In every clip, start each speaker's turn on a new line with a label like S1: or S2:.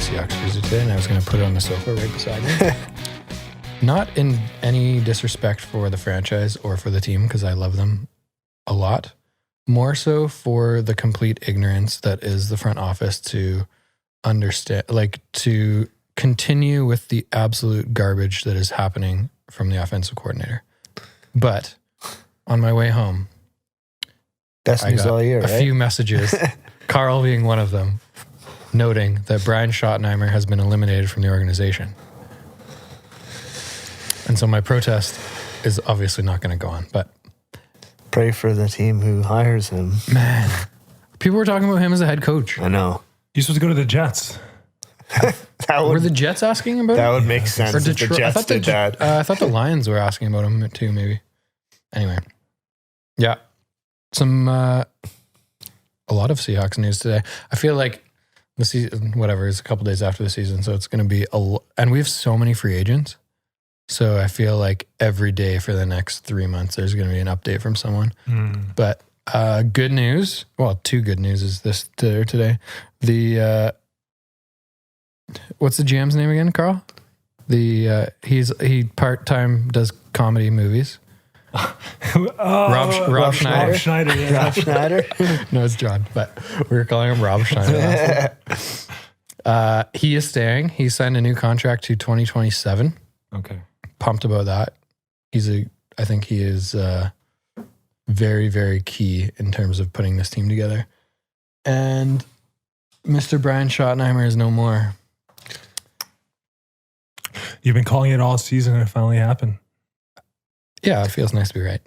S1: Seahawks jersey today, and I was going to put it on the sofa right beside me. Not in any disrespect for the franchise or for the team, because I love them a lot. More so for the complete ignorance that is the front office to understand, like to continue with the absolute garbage that is happening from the offensive coordinator. But on my way home,
S2: best news all year,
S1: a few messages, Carl being one of them, noting that Brian Schottenheimer has been eliminated from the organization. And so my protest is obviously not going to go on, but
S2: pray for the team who hires him.
S1: Man, people were talking about him as a head coach.
S2: I know.
S3: He's supposed to go to the Jets.
S1: Were the Jets asking about
S2: that
S1: him?
S2: That would make sense if the Jets did that.
S1: I thought the Lions were asking about him too, maybe. Anyway. Yeah. Some, a lot of Seahawks news today. I feel like the season, whatever, is a couple days after the season, so it's going to be and we have so many free agents. So I feel like every day for the next 3 months, there's going to be an update from someone. But good news, well, two good news is this today. The what's the GM's name again, Carl? He part-time does comedy movies. Rob Schneider.
S3: Rob Schneider. Yeah.
S2: Rob Schneider.
S1: No, it's John, but we were calling him Rob Schneider last week. He is staying. He signed a new contract to 2027.
S3: Okay.
S1: Pumped about that. I think he is very, very key in terms of putting this team together. And Mr. Brian Schottenheimer is no more.
S3: You've been calling it all season and it finally happened.
S1: Yeah, it feels nice to be right.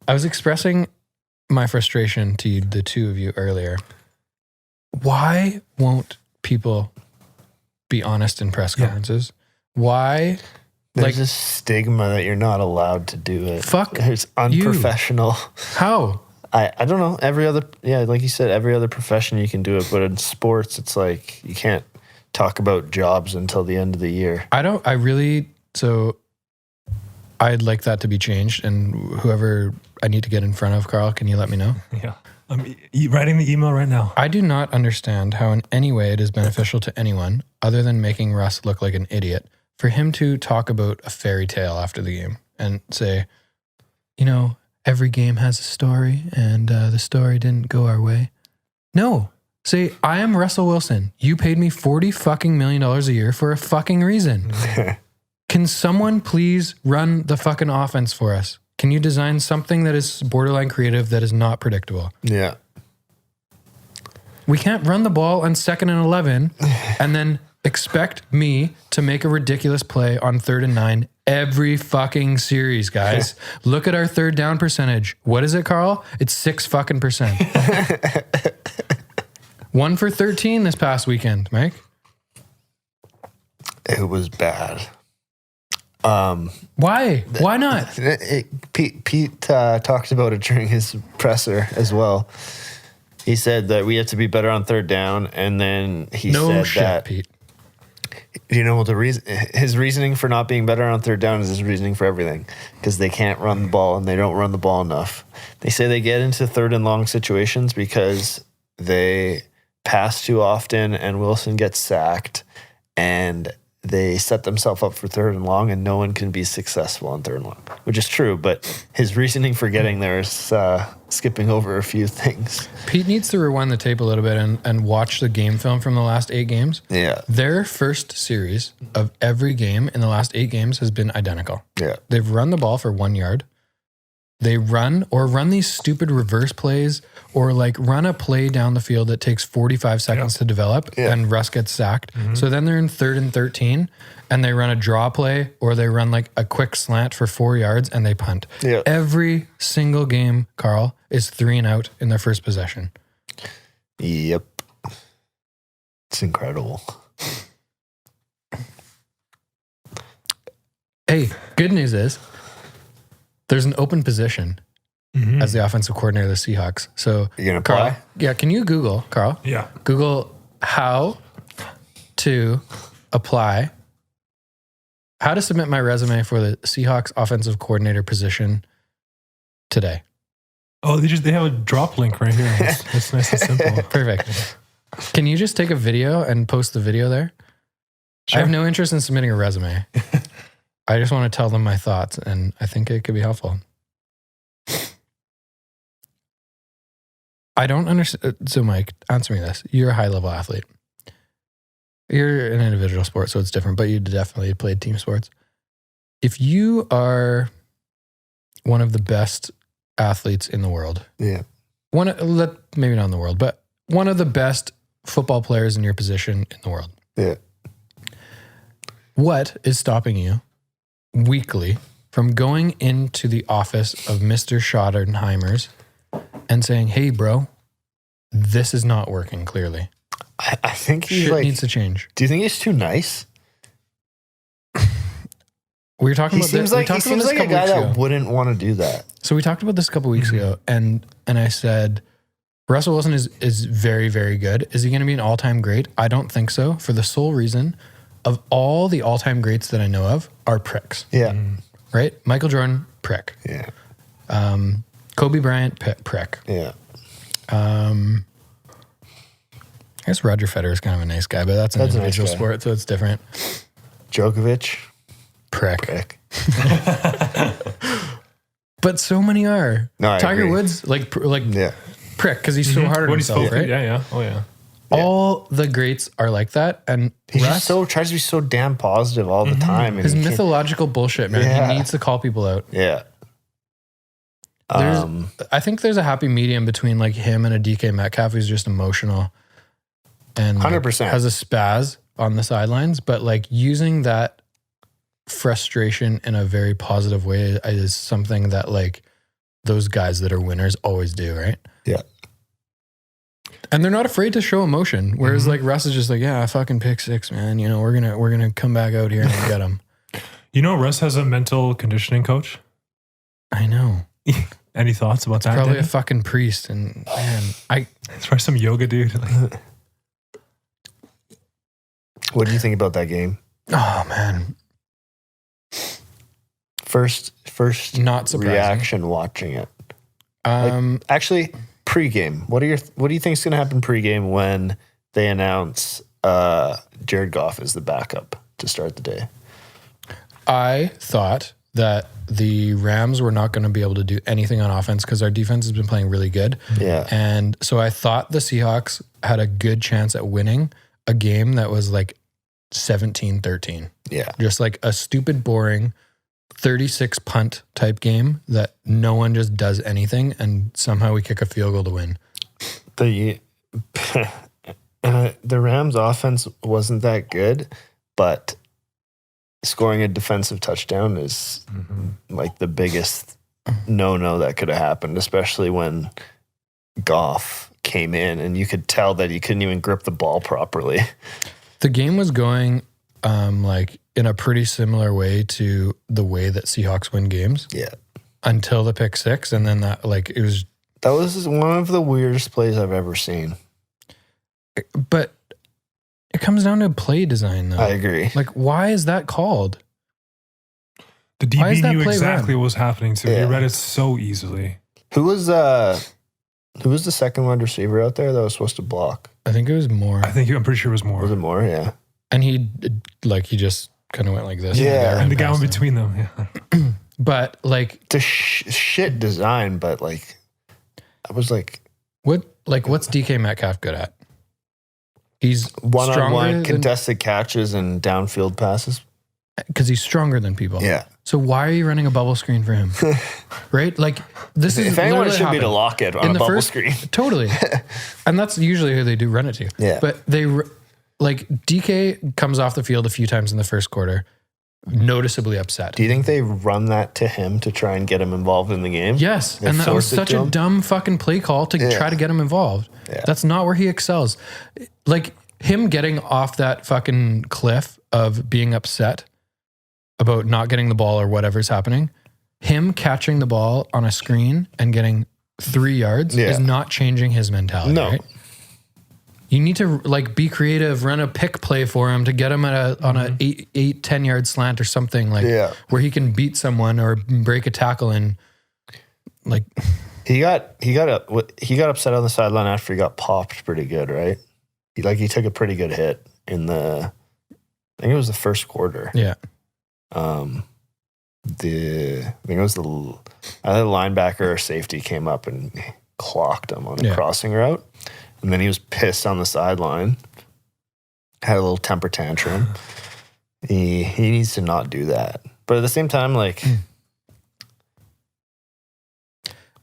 S1: I was expressing my frustration to the two of you earlier. Why won't people be honest in press conferences? Why?
S2: There's a stigma that you're not allowed to do it.
S1: Fuck
S2: It's unprofessional.
S1: How?
S2: I don't know. Like you said, every other profession you can do it, but in sports, it's like you can't talk about jobs until the end of the year. I'd like that to be changed, and whoever I need to get in front of, Carl, can you let me know?
S3: Yeah. I'm writing the email right now.
S1: I do not understand how in any way it is beneficial to anyone other than making Russ look like an idiot for him to talk about a fairy tale after the game and say, every game has a story and the story didn't go our way. No. Say, I am Russell Wilson. You paid me $40 fucking million a year for a fucking reason. Can someone please run the fucking offense for us? Can you design something that is borderline creative that is not predictable?
S2: Yeah.
S1: We can't run the ball on 2nd and 11 and then expect me to make a ridiculous play on 3rd and 9 every fucking series, guys. Look at our third down percentage. What is it, Carl? It's 6 fucking %. 1 for 13 this past weekend, Mike.
S2: It was bad.
S1: Why? Why not?
S2: Pete talked about it during his presser as well. He said that we have to be better on 3rd down, and then he said that
S1: Pete.
S2: His reasoning for not being better on 3rd down is his reasoning for everything, because they can't run the ball and they don't run the ball enough. They say they get into 3rd and long situations because they pass too often and Wilson gets sacked, and they set themselves up for 3rd and long, and no one can be successful on 3rd and long, which is true. But his reasoning for getting there is skipping over a few things.
S1: Pete needs to rewind the tape a little bit and watch the game film from the last 8 games.
S2: Yeah.
S1: Their first series of every game in the last 8 games has been identical.
S2: Yeah.
S1: They've run the ball for 1 yard. They run these stupid reverse plays or like run a play down the field that takes 45 seconds to develop and Russ gets sacked. So then they're in 3rd and 13 and they run a draw play or they run like a quick slant for 4 yards and they punt.
S2: Yeah.
S1: Every single game, Carl, is 3 and out in their first possession.
S2: Yep. It's incredible.
S1: Hey, good news is there's an open position as the offensive coordinator of the Seahawks. So
S2: you're going to
S1: Carl,
S2: apply?
S1: Yeah, can you Google, Carl?
S3: Yeah.
S1: Google how to submit my resume for the Seahawks offensive coordinator position today.
S3: Oh, they have a drop link right here. It's nice and simple.
S1: Perfect. Can you just take a video and post the video there?
S3: Sure.
S1: I have no interest in submitting a resume. I just want to tell them my thoughts, and I think it could be helpful. I don't understand. So, Mike, answer me this. You're a high-level athlete. You're an individual sport, so it's different, but you definitely played team sports. If you are one of the best athletes in the world,
S2: Yeah.
S1: Maybe not in the world, but one of the best football players in your position in the world.
S2: Yeah.
S1: What is stopping you weekly from going into the office of Mr. Schottenheimer's and saying, hey, bro, this is not working clearly.
S2: I think he
S1: Shit needs to change.
S2: Do you think he's too nice?
S1: We were talking
S2: He
S1: about
S2: seems
S1: this.
S2: like, he seems like a guy that wouldn't want to do that.
S1: So we talked about this a couple weeks ago, and I said, Russell Wilson is very, very good. Is he going to be an all-time great? I don't think so, for the sole reason of all the all-time greats that I know of are pricks.
S2: Yeah.
S1: Right? Michael Jordan, prick.
S2: Yeah.
S1: Kobe Bryant, prick.
S2: Yeah.
S1: I guess Roger Federer is kind of a nice guy, but that's an individual
S2: nice guy.
S1: sport, so it's different.
S2: Djokovic.
S1: Prick. But so many are.
S2: No, I
S1: Tiger
S2: agree.
S1: Woods, like
S2: Yeah.
S1: prick, because he's so hard on
S3: When he's
S1: himself,
S3: focused,
S1: right?
S3: yeah. Oh, yeah.
S1: All the greats are like that, and
S2: He
S1: Russ,
S2: just tries to be so damn positive all the time. And
S1: his
S2: he can't-
S1: mythological bullshit, man.
S2: Yeah.
S1: He needs to call people out.
S2: Yeah.
S1: There's- I think there's a happy medium between like him and a DK Metcalf who's just emotional and like,
S2: 100%.
S1: has a spaz on the sidelines, but like using that frustration in a very positive way is something that like those guys that are winners always do, right?
S2: Yeah.
S1: And they're not afraid to show emotion. Whereas like Russ is just like, yeah, fucking pick six, man. You know, we're gonna come back out here and get him.
S3: You know, Russ has a mental conditioning coach.
S1: I know.
S3: Any thoughts about that?
S1: Probably
S3: Danny?
S1: a fucking priest, and man,
S3: It's probably some yoga dude.
S2: What do you think about that game?
S1: oh man,
S2: First
S1: not surprising.
S2: reaction watching it. Actually, pregame. What do you think is going to happen pregame when they announce Jared Goff as the backup to start the day?
S1: I thought that the Rams were not going to be able to do anything on offense because our defense has been playing really good.
S2: Yeah.
S1: And so I thought the Seahawks had a good chance at winning a game that was like 17-13.
S2: Yeah.
S1: Just like a stupid, boring 36 punt type game that no one just does anything and somehow we kick a field goal to win.
S2: The Rams offense wasn't that good, but scoring a defensive touchdown is like the biggest no-no that could have happened, especially when Goff came in and you could tell that he couldn't even grip the ball properly.
S1: The game was going like in a pretty similar way to the way that Seahawks win games.
S2: Yeah.
S1: Until the pick six, and then that
S2: was one of the weirdest plays I've ever seen.
S1: But it comes down to play design, though.
S2: I agree.
S1: Like, why is that called?
S3: The
S1: Why is
S3: DB
S1: that
S3: knew
S1: play
S3: exactly
S1: run?
S3: what was happening too.
S2: Yeah.
S3: He read it so easily.
S2: Who was the second wide receiver out there that was supposed to block?
S1: I think it was Moore,
S3: I'm pretty sure it was more.
S2: Was it Moore? Yeah.
S1: and he just kind of went like this.
S2: Yeah.
S3: And the guy in
S1: past him.
S3: between them. Yeah.
S1: But like,
S2: It's a shit design, but like, I was like,
S1: what's DK Metcalf good at? He's stronger
S2: one-on-one contested catches and downfield passes.
S1: because he's stronger than people.
S2: Yeah.
S1: So why are you running a bubble screen for him? Right? Like this is
S2: If anyone, it
S1: literally
S2: should be to
S1: happened.
S2: lock it on
S1: In
S2: a
S1: the
S2: bubble
S1: first-
S2: screen.
S1: Totally. And that's usually who they do run it to.
S2: Yeah.
S1: But like DK comes off the field a few times in the first quarter, noticeably upset.
S2: Do you think they run that to him to try and get him involved in the game?
S1: Yes.
S2: They
S1: And that was
S2: forced it
S1: such
S2: to
S1: a
S2: him?
S1: dumb fucking play call to
S2: Yeah.
S1: try to get him involved.
S2: Yeah.
S1: That's not where he excels. Like him getting off that fucking cliff of being upset about not getting the ball or whatever's happening, him catching the ball on a screen and getting 3 yards
S2: Yeah.
S1: is not changing his mentality,
S2: No.
S1: right? You need to like be creative, run a pick play for him to get him on a 10 yard slant or something like
S2: Yeah.
S1: where he can beat someone or break a tackle and like
S2: He got upset on the sideline after he got popped pretty good, right? he took a pretty good hit in I think it was the first quarter.
S1: Yeah.
S2: I think it was either linebacker or safety came up and clocked him on a crossing route. And then he was pissed on the sideline, had a little temper tantrum. He needs to not do that. But at the same time, like...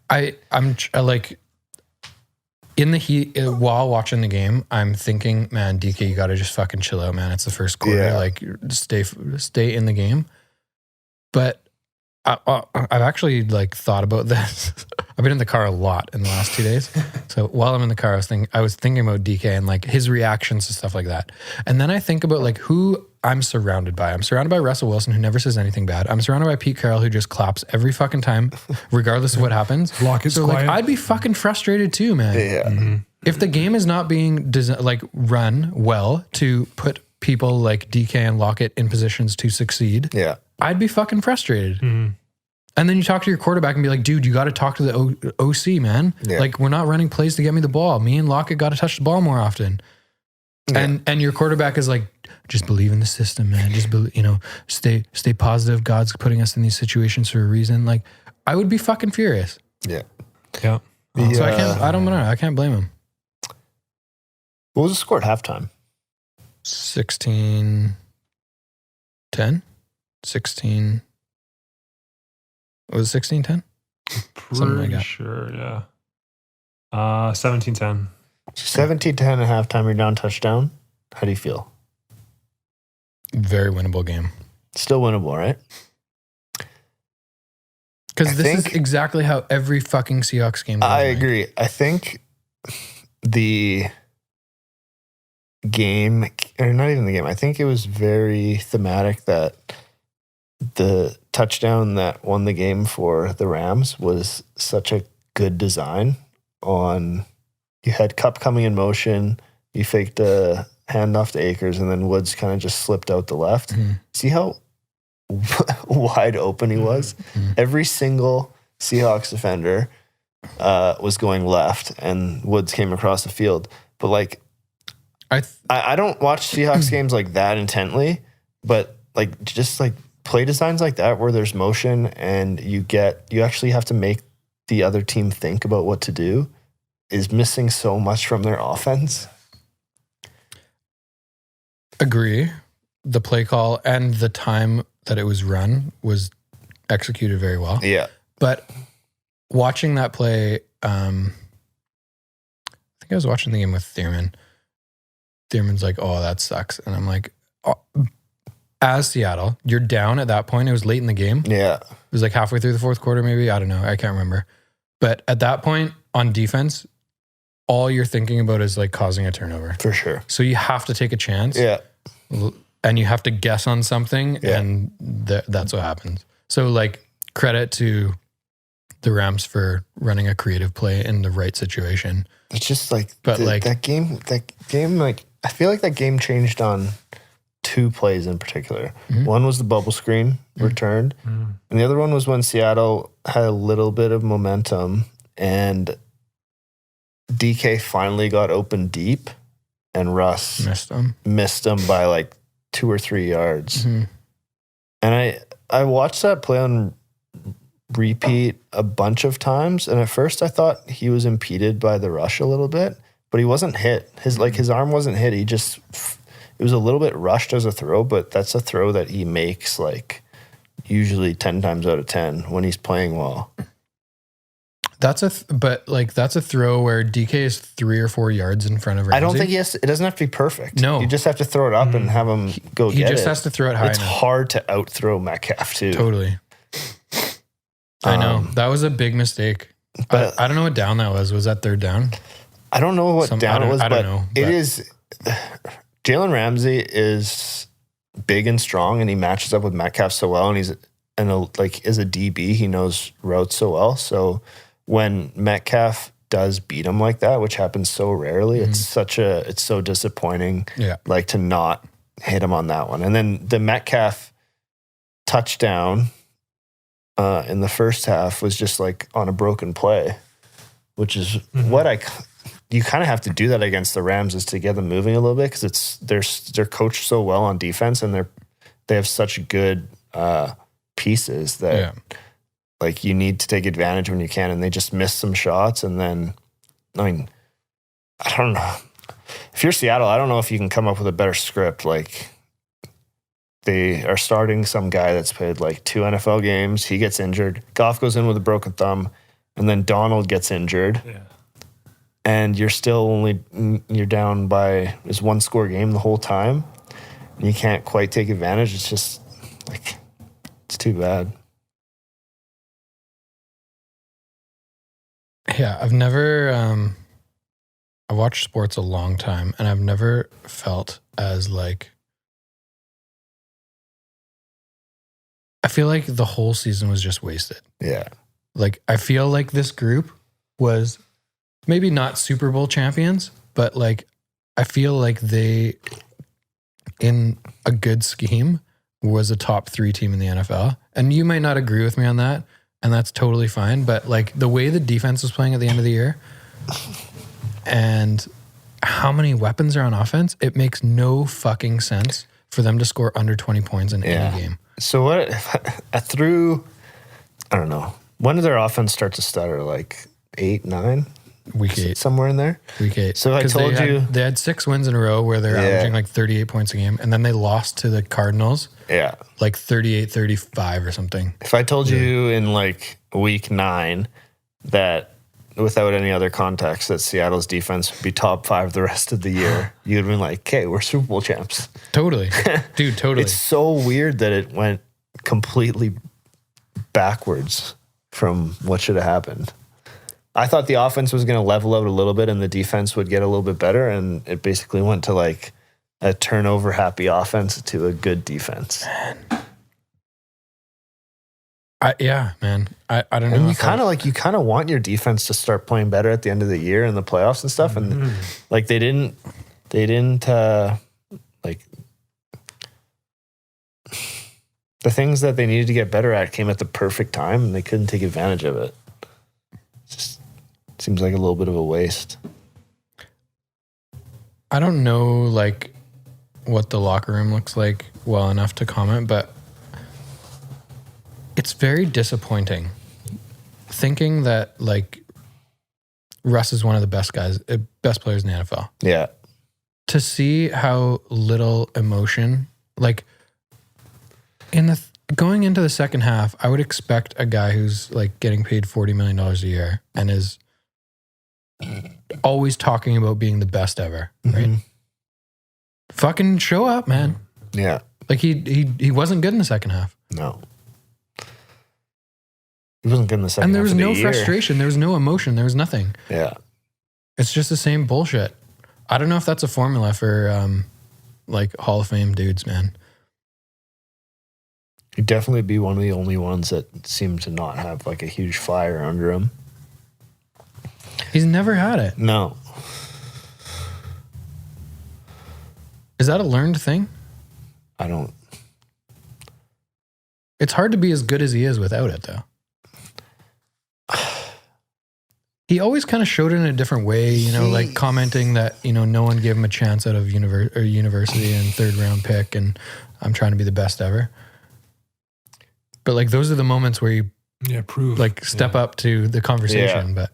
S1: I'm like... In the heat, while watching the game, I'm thinking, man, DK, you got to just fucking chill out, man. It's the first quarter.
S2: Yeah.
S1: Like, stay in the game. But I've actually like thought about this. I've been in the car a lot in the last 2 days. So while I'm in the car, I was thinking about DK and like his reactions to stuff like that. And then I think about like who I'm surrounded by. I'm surrounded by Russell Wilson, who never says anything bad. I'm surrounded by Pete Carroll, who just claps every fucking time, regardless of what happens.
S3: Lockett's
S1: so
S3: quiet.
S1: like, I'd be fucking frustrated too, man.
S2: Yeah.
S1: If the game is not being run well to put people like DK and Lockett in positions to succeed,
S2: Yeah.
S1: I'd be fucking frustrated. And then you talk to your quarterback and be like, dude, you got to talk to the OC, man.
S2: Yeah.
S1: Like, we're not running plays to get me the ball. Me and Lockett got to touch the ball more often.
S2: Yeah.
S1: And your quarterback is like, just believe in the system, man. Just stay positive. God's putting us in these situations for a reason. Like, I would be fucking furious.
S2: Yeah.
S3: Yeah.
S1: So I don't know. I can't blame him.
S2: What was the score at halftime?
S1: 16-10? 16. Was it 16-10? Something like
S3: Pretty
S1: that.
S3: sure, yeah. 17-10.
S2: 17-10 at halftime, you're down touchdown. How do you feel?
S1: Very winnable game.
S2: Still winnable, right?
S1: Because this is
S2: think-
S1: exactly how every fucking Seahawks game goes.
S2: I
S1: right?
S2: agree. I think the game, or not even the game, I think it was very thematic that the touchdown that won the game for the Rams was such a good design on, you had Cup coming in motion, you faked a handoff to Akers, and then Woods kind of just slipped out the left.
S1: Mhm.
S2: See how wide open he was?
S1: Mhm.
S2: Every single Seahawks defender was going left, and Woods came across the field. But like, I don't watch Seahawks games like that intently, but like just like play designs like that where there's motion and you actually have to make the other team think about what to do is missing so much from their offense.
S1: Agree. The play call and the time that it was run was executed very well.
S2: Yeah.
S1: But watching that play, I think I was watching the game with Thurman. Thurman's like, oh, that sucks. And I'm like, oh. As Seattle, you're down at that point. It was late in the game.
S2: Yeah.
S1: It was like halfway through the fourth quarter, maybe. I don't know. I can't remember. But at that point on defense, all you're thinking about is like causing a turnover.
S2: For sure.
S1: So you have to take a chance.
S2: Yeah.
S1: And you have to guess on something.
S2: Yeah.
S1: And that's what happens. So like credit to the Rams for running a creative play in the right situation.
S2: It's just like,
S1: But
S2: that game, like, I feel like that game changed on two plays in particular.
S1: Mhm.
S2: One was the bubble screen returned, and the other one was when Seattle had a little bit of momentum and DK finally got open deep and Russ missed him by like 2 or 3 yards.
S1: Mhm.
S2: And I watched that play on repeat a bunch of times, and at first I thought he was impeded by the rush a little bit, but he wasn't hit. His arm wasn't hit. It was a little bit rushed as a throw, but that's a throw that he makes like usually 10 times out of 10 when he's playing well.
S1: That's a throw where DK is 3 or 4 yards in front of Ramsey.
S2: I don't think it doesn't have to be perfect.
S1: No.
S2: You just have to throw it up and have him go
S1: He
S2: get it.
S1: just has to throw it high
S2: It's
S1: enough.
S2: hard to outthrow Metcalf too.
S1: Totally. I know. That was a big mistake.
S2: But
S1: I don't know what down that was. Was that third down?
S2: I don't know what down it was,
S1: I
S2: but
S1: don't know,
S2: it is. Jalen Ramsey is big and strong, and he matches up with Metcalf so well. And as a DB, he knows routes so well. So when Metcalf does beat him like that, which happens so rarely, it's so disappointing.
S1: Yeah.
S2: Like to not hit him on that one, and then the Metcalf touchdown in the first half was just like on a broken play, which is what you kind of have to do that against the Rams is to get them moving a little bit because they're coached so well on defense and they have such good pieces that like you need to take advantage when you can, and they just miss some shots. And then, I mean, I don't know. If you're Seattle, I don't know if you can come up with a better script. Like, they are starting some guy that's played like 2 NFL games. He gets injured. Goff goes in with a broken thumb, and then Donald gets injured. Yeah. And you're still you're down by this 1-score game the whole time. And you can't quite take advantage. It's just like, it's too bad.
S1: Yeah, I've watched sports a long time, and I've never felt as like, I feel like the whole season was just wasted.
S2: Yeah.
S1: Like, I feel like this group was maybe not Super Bowl champions, but like, I feel like they, in a good scheme, was a top 3 team in the NFL. And you might not agree with me on that, and that's totally fine. But like the way the defense was playing at the end of the year and how many weapons are on offense, it makes no fucking sense for them to score under 20 points in any game.
S2: So what, I don't know. When did their offense start to stutter? Like 8, 9?
S1: Week 8.
S2: Somewhere in there?
S1: Week 8.
S2: So I told you.
S1: They had 6 wins in a row where they're averaging like 38 points a game. And then they lost to the Cardinals. Yeah. Like 38-35 or something.
S2: If I told you in like week 9 that without any other context that Seattle's defense would be top 5 the rest of the year, you'd have been like, okay, we're Super Bowl champs.
S1: Totally. Dude, totally.
S2: It's so weird that it went completely backwards from what should have happened. I thought the offense was going to level out a little bit and the defense would get a little bit better, and it basically went to like a turnover happy offense to a good defense.
S1: Man. Man. I don't know.
S2: And you kind of want your defense to start playing better at the end of the year in the playoffs and stuff. And like they didn't like the things that they needed to get better at came at the perfect time and they couldn't take advantage of it. It just seems like a little bit of a waste.
S1: I don't know like what the locker room looks like well enough to comment, but it's very disappointing thinking that like Russ is one of the best players in the NFL.
S2: Yeah.
S1: To see how little emotion, like going into the second half, I would expect a guy who's like getting paid $40 million a year and is always talking about being the best ever, right? Mm-hmm. Fucking show up, man.
S2: Yeah.
S1: Like he wasn't good in the second half.
S2: No. He wasn't good in the second half.
S1: And there was no frustration. There was no emotion. There was nothing.
S2: Yeah.
S1: It's just the same bullshit. I don't know if that's a formula for like Hall of Fame dudes, man.
S2: He'd definitely be one of the only ones that seem to not have like a huge fire under him.
S1: He's never had it.
S2: No.
S1: Is that a learned thing?
S2: I don't.
S1: It's hard to be as good as he is without it, though. He always kind of showed it in a different way, you know, like commenting that, you know, no one gave him a chance out of university and 3rd round pick and I'm trying to be the best ever. But like those are the moments where you step up to the conversation. But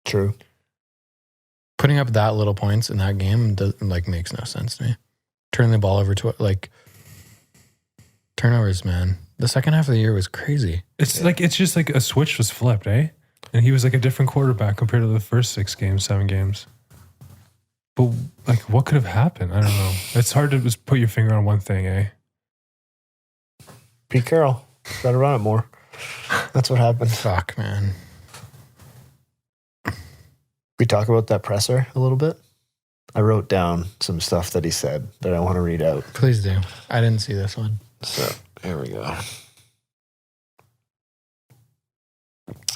S2: true.
S1: Putting up that little points in that game makes no sense to me. Turning the ball over to like turnovers, man. The second half of the year was crazy.
S3: It's just like a switch was flipped, eh? And he was like a different quarterback compared to the first 7 games. But like, what could have happened? I don't know. It's hard to just put your finger on one thing, eh?
S2: Pete Carroll. Gotta run it more. That's what happened.
S1: Fuck, man.
S2: We talk about that presser a little bit? I wrote down some stuff that he said that I want to read out.
S1: Please do. I didn't see this one.
S2: So, here we go.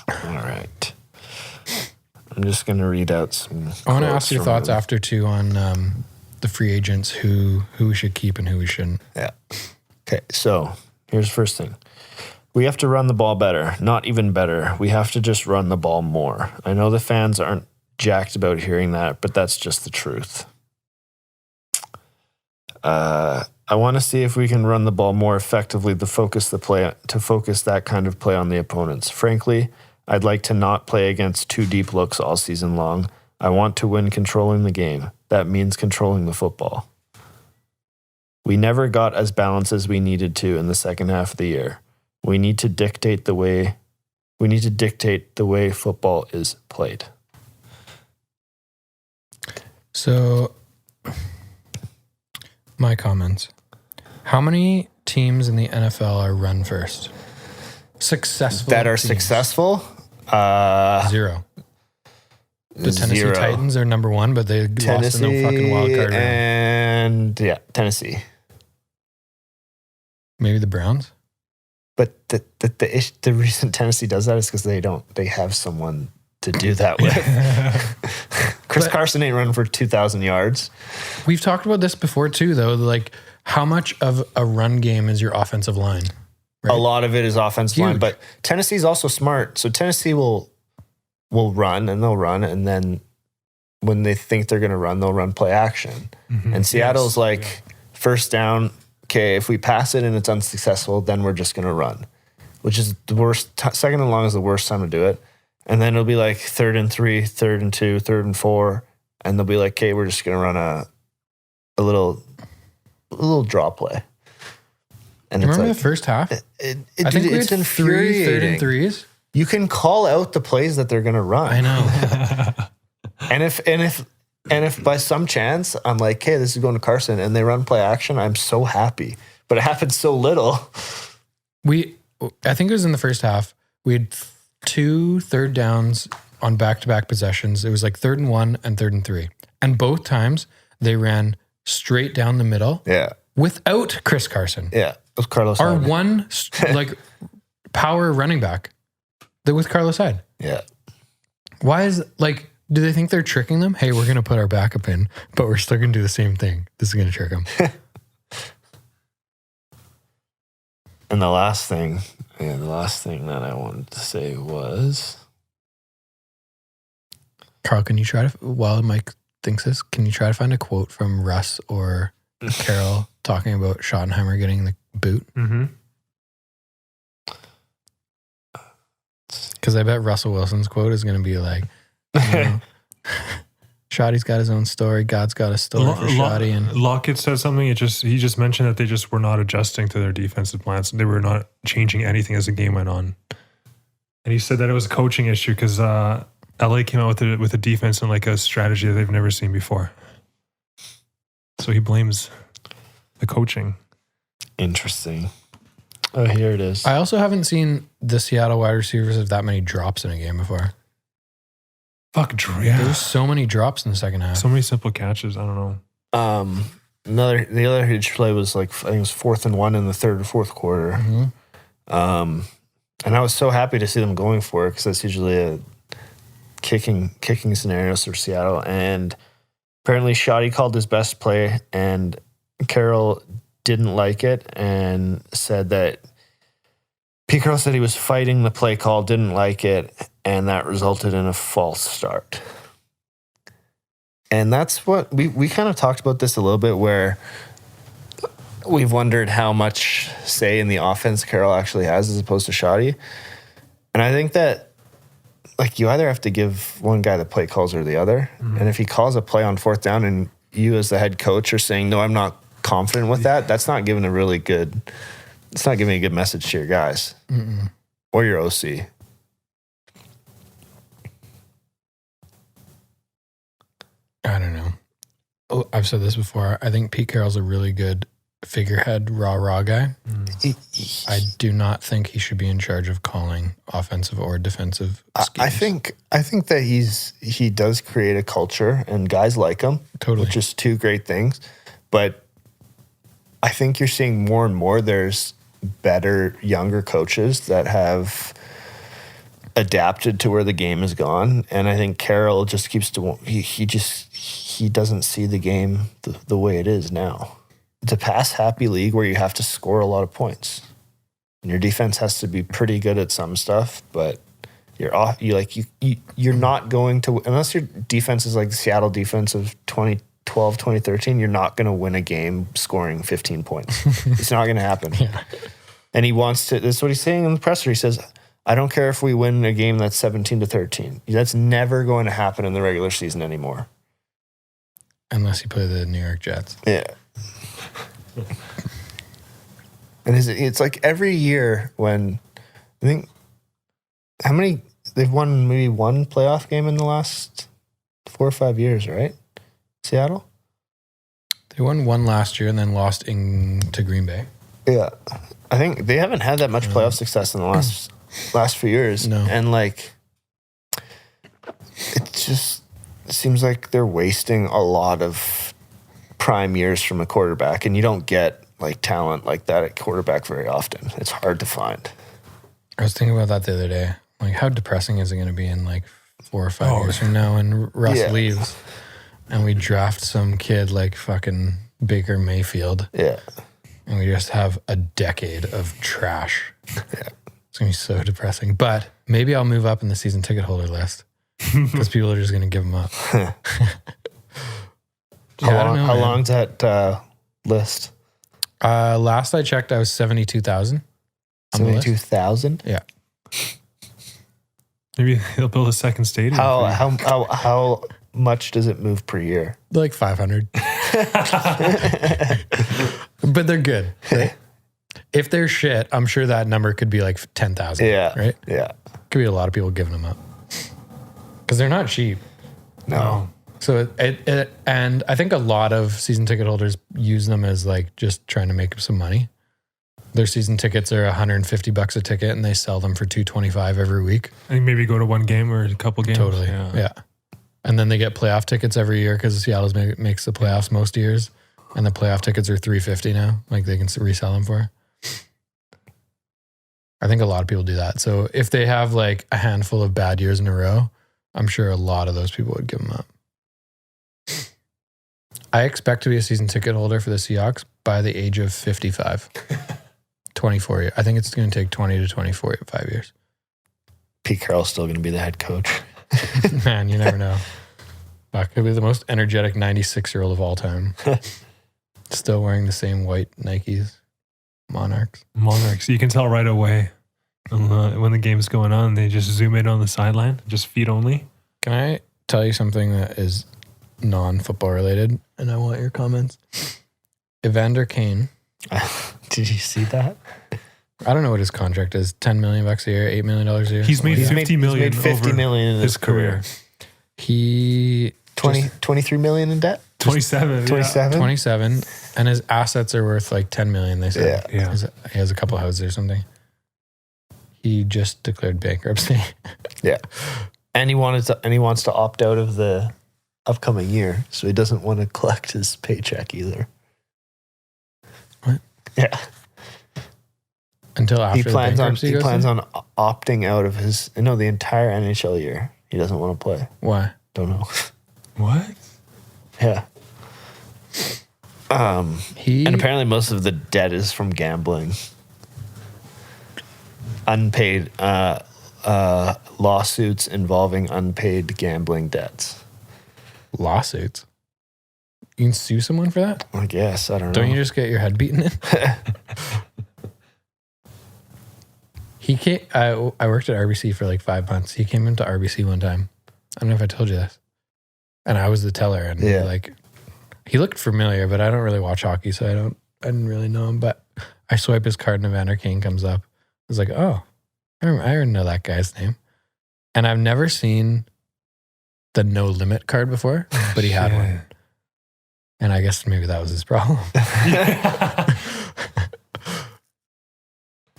S2: All right. I'm just going to read out some.
S1: I want to ask your thoughts after too on the free agents, who we should keep and who we shouldn't.
S2: Yeah. Okay, so here's the first thing. We have to run the ball better, not even better. We have to just run the ball more. I know the fans aren't jacked about hearing that, but that's just the truth. I want to see if we can run the ball more effectively to focus that kind of play on the opponents. Frankly, I'd like to not play against too deep looks all season long. I want to win controlling the game. That means controlling the football. We never got as balanced as we needed to in the second half of the year. We need to dictate the way football is played.
S1: So, my comments. How many teams in the NFL are run first? Successful
S2: That are
S1: teams.
S2: successful?
S1: 0. The Tennessee
S2: 0.
S1: Titans are number 1, but they lost in no fucking wildcard round.
S2: And yeah, Tennessee.
S1: Maybe the Browns?
S2: But the reason Tennessee does that is because they have someone to do that with. Chris Carson ain't running for 2,000 yards.
S1: We've talked about this before too, though. Like, how much of a run game is your offensive line? Right?
S2: A lot of it is offensive line,
S1: Huge.
S2: but Tennessee's also smart. So Tennessee will run, and they'll run, and then when they think they're going to run, they'll run play action.
S3: Mm-hmm.
S2: And Seattle's first down. Okay, if we pass it and it's unsuccessful, then we're just going to run, which is the worst. Second and long is the worst time to do it. And then it'll be like 3rd and 3, 3rd and 2, 3rd and 4, and they'll be like, okay, we're just going to run a little draw play. And
S1: Do you remember the first half?
S2: I think
S1: it's been 3 3rd and 3s.
S2: You can call out the plays that they're going to run.
S1: I know.
S2: And if by some chance I'm like, hey, this is going to Carson, and they run play action, I'm so happy. But it happens so little.
S1: I think it was in the first half. We had 2 third downs on back-to-back possessions. It was like 3rd and 1 and 3rd and 3. And both times they ran straight down the middle.
S2: Yeah.
S1: Without Chris Carson.
S2: Yeah. With Carlos
S1: Our
S2: Hyde.
S1: one power running back with Carlos Hyde.
S2: Yeah.
S1: Why is do they think they're tricking them? Hey, we're going to put our backup in, but we're still going to do the same thing. This is going to trick them.
S2: And the last thing that I wanted to say was,
S1: Carl, can you try to, while Mike thinks this, can you try to find a quote from Russ or Carroll talking about Schottenheimer getting the boot?
S3: Mm-hmm.
S1: Because I bet Russell Wilson's quote is going to be like, Shoddy's got his own story. God's got a story for Shoddy. And
S3: Lockett said something. He just mentioned that they just were not adjusting to their defensive plans. They were not changing anything as the game went on. And he said that it was a coaching issue because LA came out with a defense and a strategy that they've never seen before. So he blames the coaching.
S2: Interesting. Oh, here it is.
S1: I also haven't seen the Seattle wide receivers have that many drops in a game before.
S3: Yeah.
S1: There's so many drops in the second half.
S3: So many simple catches. I don't know.
S2: The other huge play was I think it was 4th and 1 in the 3rd or 4th quarter.
S1: Mm-hmm.
S2: And I was so happy to see them going for it because that's usually a kicking scenarios for Seattle. And apparently Shoddy called his best play, and Carroll didn't like it and said that Pete Carroll said he was fighting the play call, didn't like it, and that resulted in a false start. And that's what we kind of talked about this a little bit, where we've wondered how much say in the offense Carroll actually has as opposed to Shoddy. And I think that you either have to give one guy the play calls or the other. Mm-hmm. And if he calls a play on 4th down and you as the head coach are saying, no, I'm not confident with that, that's not giving a good message to your guys.
S1: Mm-mm.
S2: Or your OC.
S1: I don't know. Oh, I've said this before. I think Pete Carroll's a really good figurehead, rah guy. I do not think he should be in charge of calling offensive or defensive schemes.
S2: I think that he does create a culture, and guys like him.
S1: Totally.
S2: Which is 2 great things. But I think you're seeing more and more there's better younger coaches that have adapted to where the game has gone, and I think Carroll just keeps to he doesn't see the game the way it is now. It's a pass happy league where you have to score a lot of points. And your defense has to be pretty good at some stuff, but you're not going to, unless your defense is like the Seattle defense of 2012, 2013, you're not going to win a game scoring 15 points. It's not going to happen.
S1: Yeah.
S2: And he wants to, that's what he's saying in the presser. He says, I don't care if we win a game that's 17-13. That's never going to happen in the regular season anymore.
S1: Unless you play the New York Jets.
S2: Yeah. And it's like every year when, I think, how many, they've won maybe one playoff game in the last 4 or 5 years, right? Seattle?
S1: They won one last year and then lost to Green Bay.
S2: Yeah. I think they haven't had that much playoff success in the last few years.
S1: No.
S2: And like, it just seems like they're wasting a lot of prime years from a quarterback, and you don't get like talent like that at quarterback very often. It's hard to find.
S1: I was thinking about that the other day. Like, how depressing is it going to be in like 4 or 5 years from now when Russ leaves and we draft some kid like fucking Baker Mayfield?
S2: Yeah.
S1: And we just have a decade of trash.
S2: Yeah.
S1: It's going to be so depressing. But maybe I'll move up in the season ticket holder list because people are just going to give them up.
S2: How long's that list?
S1: Last I checked, I was 72,000.
S2: 72,000?
S1: Yeah.
S3: Maybe he'll build a second stadium.
S2: How much does it move per year?
S1: Like 500. But they're good. Right? If they're shit, I'm sure that number could be like 10,000.
S2: Yeah.
S1: Right?
S2: Yeah.
S1: Could be a lot of people giving them up. Because they're not cheap.
S2: No.
S1: So and I think a lot of season ticket holders use them as like just trying to make some money. Their season tickets are $150 a ticket and they sell them for $225 every week.
S3: And maybe go to one game or a couple games.
S1: Totally. Yeah. And then they get playoff tickets every year because Seattle makes the playoffs most years. And the playoff tickets are $350 now. Like they can resell them for. I think a lot of people do that. So if they have like a handful of bad years in a row, I'm sure a lot of those people would give them up. I expect to be a season ticket holder for the Seahawks by the age of 55. 24 years. I think it's going to take 20 to 25 years.
S2: Pete Carroll's still going to be the head coach.
S1: Man, you never know. Fuck, he'll be the most energetic 96-year-old of all time. Still wearing the same white Nikes. Monarchs.
S3: You can tell right away when the game's going on. They just zoom in on the sideline, just feet only.
S1: Can I tell you something that is non-football related? And I want your comments. Evander Kane.
S2: Did you see that?
S1: I don't know what his contract is. $10 million a year, $8 million a year.
S3: He's made $50 million.
S2: He's made $50 million in his career.
S1: He
S2: 23 million in debt.
S3: 27.
S1: 27, and his assets are worth like $10 million. They said.
S3: Yeah.
S1: He has a couple houses or something. He just declared bankruptcy.
S2: Yeah, and he wants to opt out of the upcoming year, so he doesn't want to collect his paycheck either.
S1: What?
S2: Yeah.
S1: Until after
S2: he plans on opting out of the entire NHL year. He doesn't want to play.
S1: Why?
S2: Don't know.
S3: What?
S2: Yeah. And apparently most of the debt is from gambling. Unpaid lawsuits involving unpaid gambling debts.
S1: Lawsuits? You can sue someone for that?
S2: I guess. I don't know.
S1: Don't you just get your head beaten in? He came. I worked at RBC for like 5 months. He came into RBC one time. I don't know if I told you this. And I was the teller, and he looked familiar, but I don't really watch hockey, so I didn't really know him. But I swipe his card, and Evander Kane comes up. I was like, oh, I already know that guy's name. And I've never seen the no limit card before, but he had one. And I guess maybe that was his problem.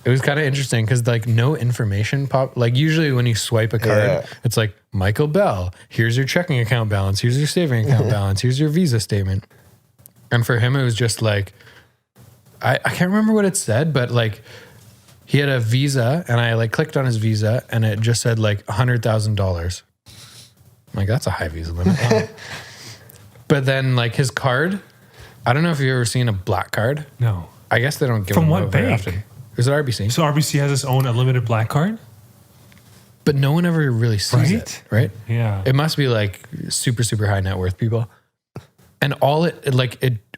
S1: It was kind of interesting because like no information pop. Like usually when you swipe a card, it's like Michael Belle. Here's your checking account balance. Here's your saving account balance. Here's your Visa statement. And for him, it was just like I can't remember what it said, but like he had a Visa, and I like clicked on his Visa, and it just said like $100,000. I'm like, that's a high Visa limit. But then like his card, I don't know if you've ever seen a black card.
S3: No.
S1: I guess they don't give
S3: From
S1: them
S3: what
S1: out very
S3: bank?
S1: often. It Is it RBC?
S3: So RBC has its own unlimited black card?
S1: But no one ever really sees
S3: Right?
S1: it, right?
S3: Yeah.
S1: It must be like super, super high net worth people. And all it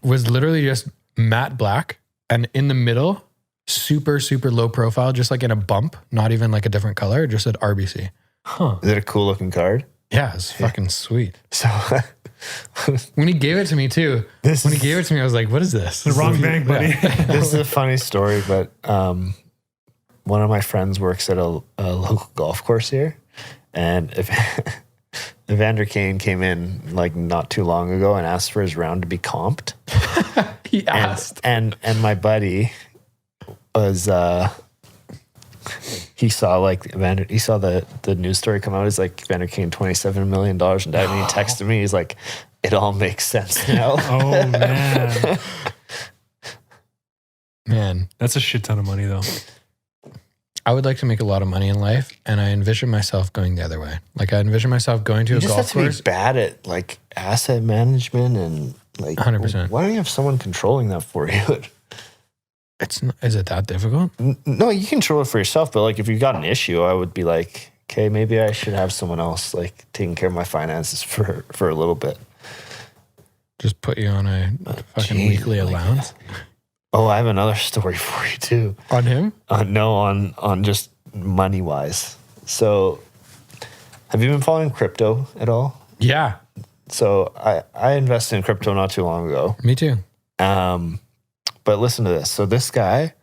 S1: was literally just matte black, and in the middle, super, super low profile, just like in a bump, not even like a different color, just said RBC.
S3: Huh.
S2: Is it a cool looking card?
S1: Yeah, it's fucking sweet.
S2: So
S1: When he gave it to me too, I was like, what is this?
S3: The wrong bank, buddy.
S2: this is a funny story, but one of my friends works at a local golf course here, and if Evander Kane came in like not too long ago and asked for his round to be comped.
S1: He asked.
S2: And my buddy was he saw the news story come out. He's like, Evander Kane $27 million and died, and he texted me. He's like, it all makes sense now.
S3: Oh man.
S1: Man,
S3: That's a shit ton of money though.
S1: I would like to make a lot of money in life, and I envision myself going the other way. Like I envision myself going to
S2: You
S1: a
S2: just have
S1: golf
S2: to
S1: course.
S2: be bad at like asset management and like
S1: 100%.
S2: Why don't you have someone controlling that for you?
S1: Is it that difficult?
S2: No, you control it for yourself, but like if you got an issue, I would be like, okay, maybe I should have someone else like taking care of my finances for a little bit.
S1: Just put you on a fucking
S2: geez,
S1: weekly
S2: like-
S1: allowance
S2: Oh, I have another story for you too.
S1: on him.
S2: No, on just money wise. So, have you been following crypto at all?
S1: Yeah,
S2: So I invested in crypto not too long ago.
S1: me too.
S2: But listen to this. So this guy,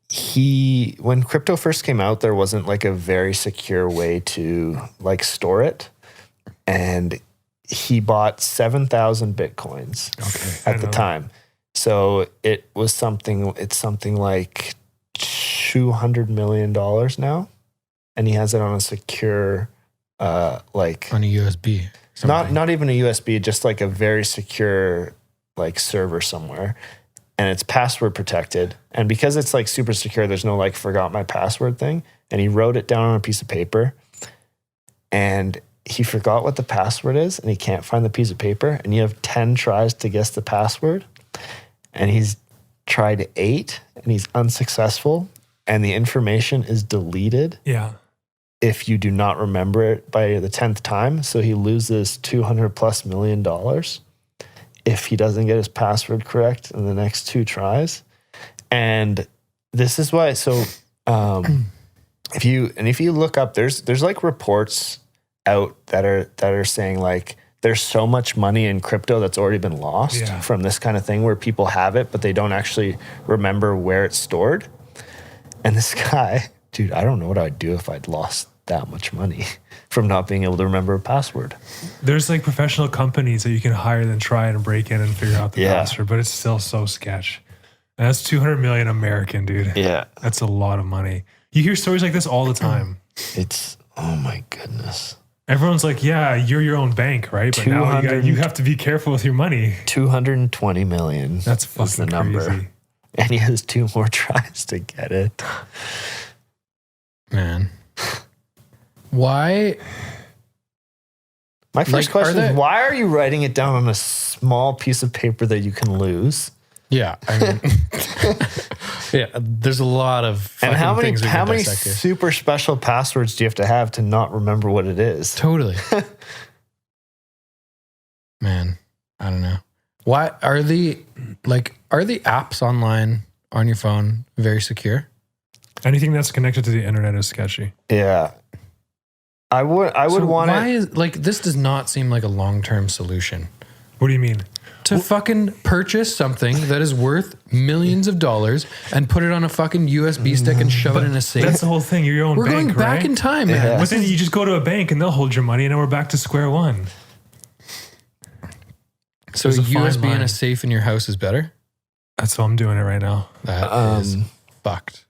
S2: he when crypto first came out, there wasn't like a very secure way to like store it, and he bought 7,000 Bitcoins at the time. So it's something like $200 million now, and he has it on a secure, like
S1: On a USB.
S2: not even a USB, just like a very secure like server somewhere, and it's password protected. And because it's like super secure, there's no like forgot my password thing. And he wrote it down on a piece of paper, and he forgot what the password is, and he can't find the piece of paper. And you have 10 tries to guess the password, and he's tried 8, and he's unsuccessful. And the information is deleted
S3: Yeah.
S2: if you do not remember it by the 10th time. So he loses $200+ million if he doesn't get his password correct in the next 2 tries. And this is why. So if you look up, there's like reports out that are saying like there's so much money in crypto that's already been lost from this kind of thing, where people have it but they don't actually remember where it's stored. And this guy, dude, I don't know what I'd do if I'd lost that much money from not being able to remember a password.
S3: There's like professional companies that you can hire and try and break in and figure out the password, but it's still so sketch. And that's 200 million American, dude.
S2: Yeah.
S3: That's a lot of money. You hear stories like this all the time.
S2: It's, oh my goodness.
S3: Everyone's like, yeah, you're your own bank, right? But now you have to be careful with your money.
S2: 220 million.
S3: That's
S2: is
S3: fucking
S2: the number.
S3: crazy.
S2: And he has 2 more tries to get it.
S1: Man. Why?
S2: My first
S1: Like,
S2: question
S1: are
S2: is,
S1: they-
S2: why are you writing it down on a small piece of paper that you can lose?
S1: Yeah. I mean, yeah, there's a lot of fucking
S2: And how many
S1: things we can dissect here.
S2: super special passwords do you have to not remember what it is?
S1: Totally. Man, I don't know. Why are the apps online on your phone very secure?
S3: Anything that's connected to the internet is sketchy.
S2: Yeah. I would want
S1: why
S2: it.
S1: is like this does not seem like a long-term solution.
S3: What do you mean?
S1: To fucking purchase something that is worth millions of dollars and put it on a fucking USB stick and shove it in a safe.
S3: That's the whole thing. You're your own
S1: We're
S3: bank,
S1: going back
S3: right?
S1: in time, man.
S2: Yeah.
S3: But then you just go to a bank and they'll hold your money and then we're back to square one.
S1: So
S3: There's a fine
S1: USB in
S3: line.
S1: a safe in your house is better?
S3: That's why I'm doing it right now.
S1: That is fucked.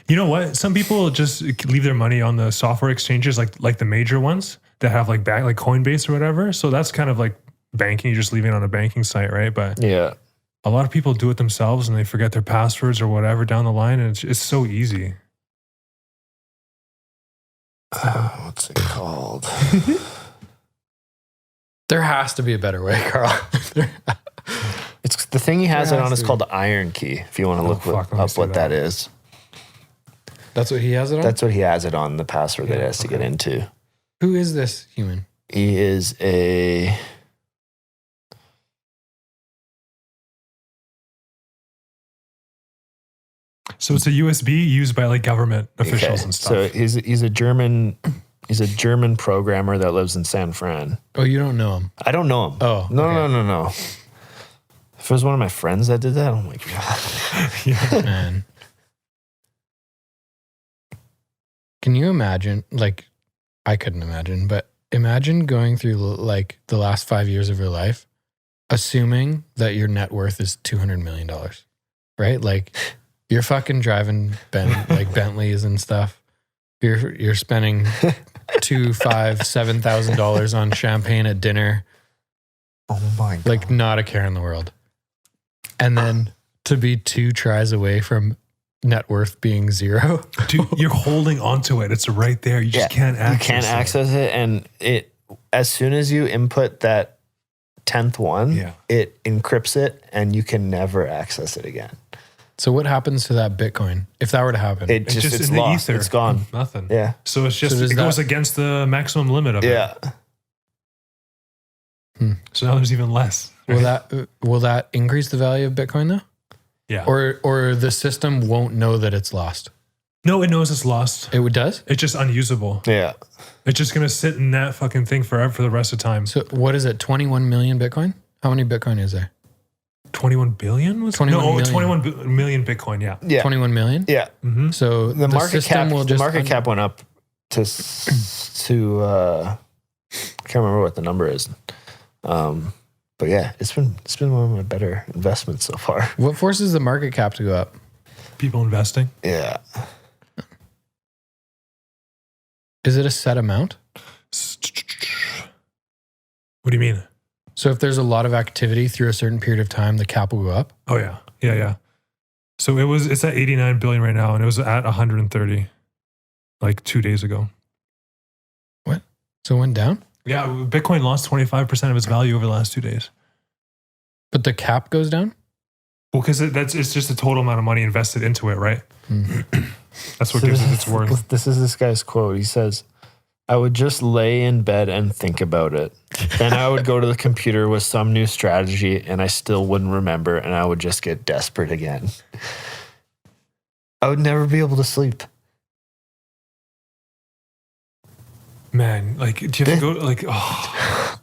S3: You know what? Some people just leave their money on the software exchanges, like the major ones that have like Coinbase or whatever. So that's kind of like banking. You just leave it on a banking site, right? But
S2: Yeah.
S3: a lot of people do it themselves and they forget their passwords or whatever down the line, and it's so easy.
S2: What's it called?
S1: There has to be a better way, Carl.
S2: The thing he has it
S1: There
S2: on
S1: has
S2: is
S1: to
S2: called the Iron Key. If you want to look
S3: fuck, let me
S2: up
S3: see
S2: what that is,
S1: That's what he has it on?
S2: that's what he has it on. The password that he
S3: Yeah,
S2: has to get
S3: okay.
S2: into.
S1: Who is this human?
S2: He is a.
S3: So it's a USB used by like government officials and stuff.
S2: So he's a German programmer that lives in San Fran.
S1: Oh, you don't know him.
S2: I don't know him.
S1: Oh,
S2: no,
S1: okay.
S2: no. If it was one of my friends that did that, oh my god.
S1: Man. Can you imagine, like, I couldn't imagine, but imagine going through like the last 5 years of your life, assuming that your net worth is $200 million, right? Like you're fucking driving like Bentleys and stuff. You're spending $7,000 on champagne at dinner.
S2: Oh my god.
S1: Like not a care in the world. And then to be 2 tries away from net worth being 0.
S3: Dude, you're holding onto it. It's right there. You just can't access it.
S2: You can't access it. And it, as soon as you input that 10th one, it encrypts it and you can never access it again.
S1: So what happens to that Bitcoin if that were to happen?
S3: It's just in
S2: lost.
S3: the ether.
S2: It's gone.
S3: Nothing.
S2: Yeah.
S3: So it's just, it goes against the maximum limit of it.
S2: Yeah.
S3: So now there's even less.
S1: Will that increase the value of Bitcoin though?
S3: Yeah.
S1: Or the system won't know that it's lost?
S3: No, it knows it's lost.
S1: It does?
S3: It's just unusable.
S2: Yeah.
S3: It's just going to sit in that fucking thing forever for the rest of time.
S1: So what is it? 21 million Bitcoin? How many Bitcoin is there?
S3: 21 billion? Was
S1: 21 million.
S3: 21 million Bitcoin, yeah.
S2: Yeah.
S1: 21 million?
S2: Yeah.
S3: Mm-hmm.
S1: So
S2: The market cap,
S1: will
S2: the
S1: just
S2: market cap went up to I can't remember what the number is. But yeah, it's been one of my better investments so far.
S1: What forces the market cap to go up?
S3: People investing.
S2: Yeah.
S1: Is it a set amount?
S3: What do you mean?
S1: So if there's a lot of activity through a certain period of time, the cap will go up?
S3: Oh yeah. Yeah. So it's at 89 billion right now and it was at 130 like 2 days ago.
S1: What? So it went down?
S3: Yeah, Bitcoin lost 25% of its value over the last 2 days.
S1: But the cap goes down?
S3: Well, because it's just the total amount of money invested into it, right? That's what gives it its worth.
S2: This is this guy's quote. He says, "I would just lay in bed and think about it. Then I would go to the computer with some new strategy and I still wouldn't remember and I would just get desperate again. I would never be able to sleep."
S3: Man, like, do you have to go, like, oh.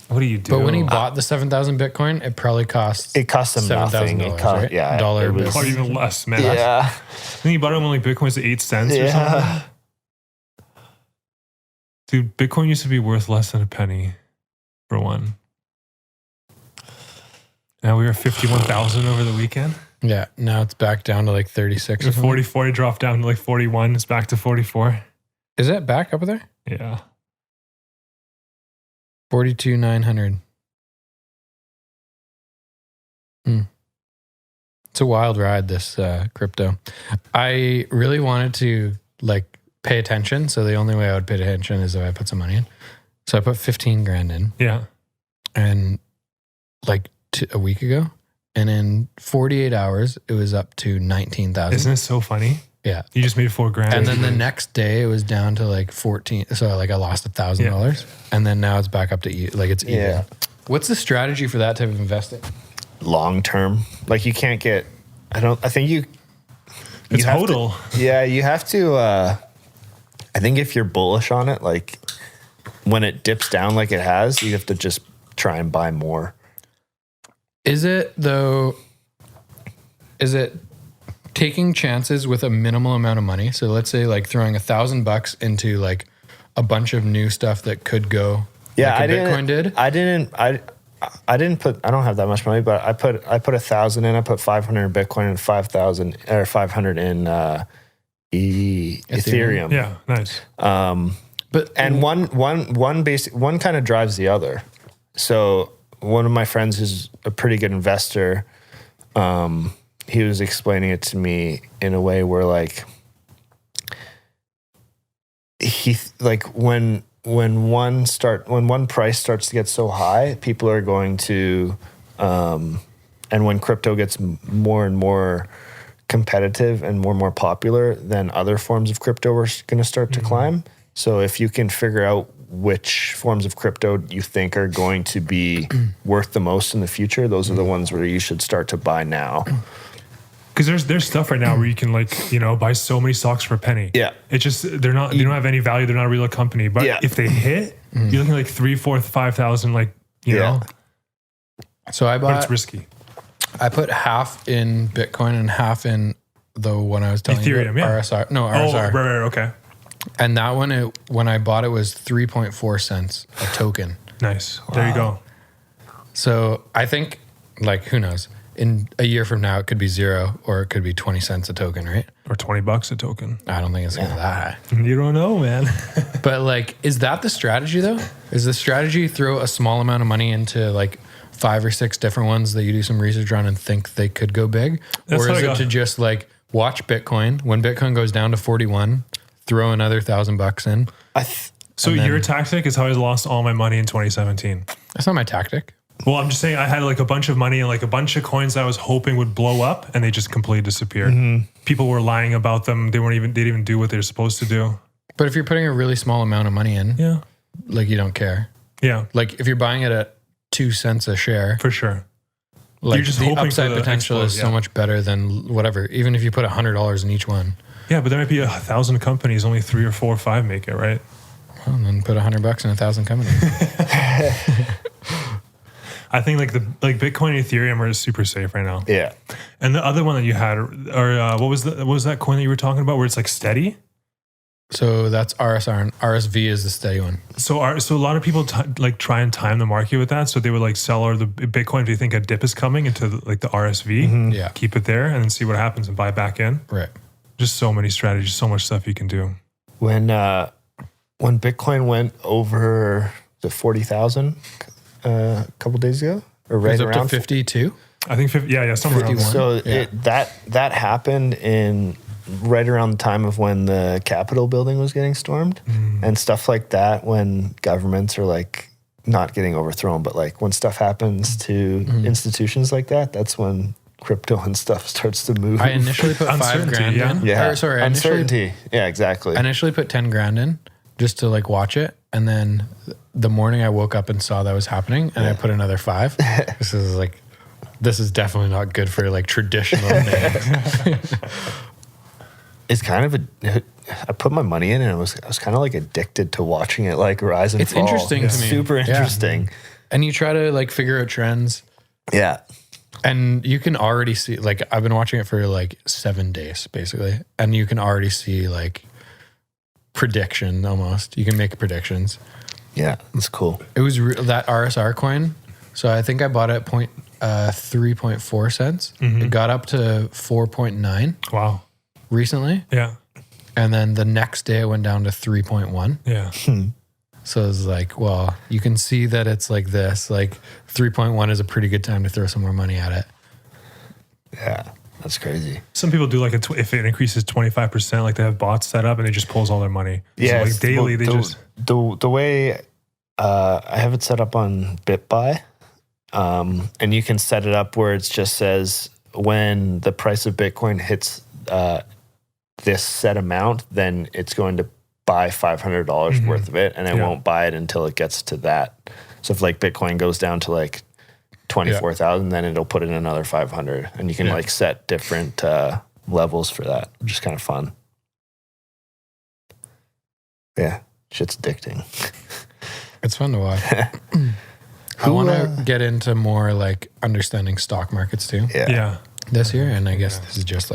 S3: What do you do?
S1: But when he bought the 7,000 Bitcoin, it probably cost
S2: It cost him nothing. It cost,
S1: right?
S2: yeah,
S1: dollar
S2: it was-
S1: bill.
S3: Probably even less, man.
S2: Yeah.
S3: I think you bought it when like Bitcoin's at 8 cents or something. Dude, Bitcoin used to be worth less than a penny for one. Now we were 51,000 over the weekend.
S1: Yeah, now it's back down to like 36 or
S3: Or
S1: something.
S3: 44, it dropped down to like 41. It's back to 44.
S1: Is it back up there?
S3: Yeah.
S1: 42,900. It's a wild ride, this crypto. I really wanted to like pay attention. So the only way I would pay attention is if I put some money in. So I put 15 grand in.
S3: Yeah.
S1: And like a week ago. And in 48 hours, it was up to 19,000.
S3: Isn't it so funny?
S1: Yeah.
S3: You just made $4,000.
S1: And then the next day it was down to like 14. So like I lost $1,000. And then now it's back up to like it's even.
S2: Yeah.
S1: What's the strategy for that type of investing?
S2: Long term. Like you can't get, I think you
S3: it's
S2: have
S3: hodl.
S2: You have to, I think if you're bullish on it, like when it dips down like it has, you have to just try and buy more.
S1: Is it taking chances with a minimal amount of money? So let's say like throwing $1,000 into like a bunch of new stuff that could go.
S2: Yeah,
S1: like Bitcoin did.
S2: I don't have that much money, but I put 1,000 in. I put 500 in Bitcoin and 5,000 or 500 in Ethereum.
S3: Yeah, nice.
S1: But
S2: one kind of drives the other. So one of my friends who's a pretty good investor, he was explaining it to me in a way where like when one price starts to get so high, people are going to And when crypto gets more and more competitive and more popular, then other forms of crypto are going to start to climb. So if you can figure out which forms of crypto you think are going to be worth the most in the future, those are the ones where you should start to buy now.
S3: Because there's stuff right now where you can buy so many stocks for a penny.
S2: Yeah.
S3: It's just they don't have any value. They're not a real company. But if they hit, you're looking like 3,000, 4,000, 5,000. You know.
S1: So
S3: but it's risky.
S1: I put half in Bitcoin and half in the one I was telling
S3: Ethereum,
S1: you about, RSR. No, RSR.
S3: Oh, right, okay.
S1: And that one, when I bought it, was 3.4 cents a token.
S3: Nice. Wow. There you go.
S1: So I think, who knows? In a year from now, it could be 0 or it could be 20 cents a token, right?
S3: Or $20 a token.
S1: I don't think it's going to be that high.
S3: You don't know, man.
S1: But is that the strategy though? Is the strategy throw a small amount of money into 5 or 6 different ones that you do some research on and think they could go big?
S3: That's
S1: or is it to just watch Bitcoin? When Bitcoin goes down to 41, throw another $1,000 in.
S3: So your tactic is how I lost all my money in 2017.
S1: That's not my tactic.
S3: Well, I'm just saying I had a bunch of money and a bunch of coins I was hoping would blow up, and they just completely disappeared. People were lying about them. They didn't even do what they're supposed to do.
S1: But if you're putting a really small amount of money in, you don't care.
S3: Yeah.
S1: If you're buying it at 2 cents a share,
S3: for sure.
S1: You're just the upside potential is so much better than whatever. Even if you put $100 in each one.
S3: Yeah, but there might be 1,000 companies, only 3 or 4 or 5 make it, right?
S1: Well, then put $100 in 1,000 companies.
S3: I think Bitcoin and Ethereum are super safe right now.
S2: Yeah.
S3: And the other one that you had, or what was that coin that you were talking about where it's steady?
S1: So that's RSR, and RSV is the steady one.
S3: So a lot of people try and time the market with that. So they would sell the Bitcoin if they think a dip is coming into the RSV.
S1: Yeah.
S3: Keep it there and then see what happens and buy back in.
S1: Right.
S3: Just so many strategies, so much stuff you can do.
S2: When Bitcoin went over the 40,000 a couple days ago, or right
S1: it was
S2: around
S1: up to 52.
S3: I think 50, somewhere around there.
S2: So that happened in right around the time of when the Capitol building was getting stormed and stuff like that. When governments are not getting overthrown, but when stuff happens to institutions like that, that's when crypto and stuff starts to move.
S1: I initially put $5,000 in.
S2: Yeah.
S1: Uncertainty.
S2: Yeah, exactly.
S1: I initially put $10,000 in just to watch it. And then the morning I woke up and saw that was happening and I put another 5. This is definitely not good for traditional things.
S2: It's kind of I put my money in and I was kind of addicted to watching it rise and
S1: it's
S2: fall.
S1: Interesting to me.
S2: Super interesting.
S1: Yeah. And you try to figure out trends.
S2: Yeah.
S1: And you can already see, I've been watching it for 7 days basically. And you can already see prediction almost. You can make predictions.
S2: Yeah, that's cool.
S1: It was that RSR coin. So I think I bought it at 3.4 cents. It got up to 4.9.
S3: Wow.
S1: Recently.
S3: Yeah.
S1: And then the next day it went down to 3.1.
S3: Yeah.
S1: So it's well, you can see that it's this. 3.1 is a pretty good time to throw some more money at it.
S2: Yeah, that's crazy.
S3: Some people do if it increases 25%, they have bots set up and it just pulls all their money.
S2: Yeah.
S3: So daily
S2: the way I have it set up on BitBuy, and you can set it up where it just says when the price of Bitcoin hits this set amount, then it's going to buy $500 worth of it, and it won't buy it until it gets to that. So if Bitcoin goes down to 24,000, then it'll put in another 500, and you can set different levels for that, which is kind of fun. Yeah, shit's addicting.
S1: It's fun to watch. I want to get into more understanding stock markets too.
S3: Yeah.
S1: This year, and I guess this is just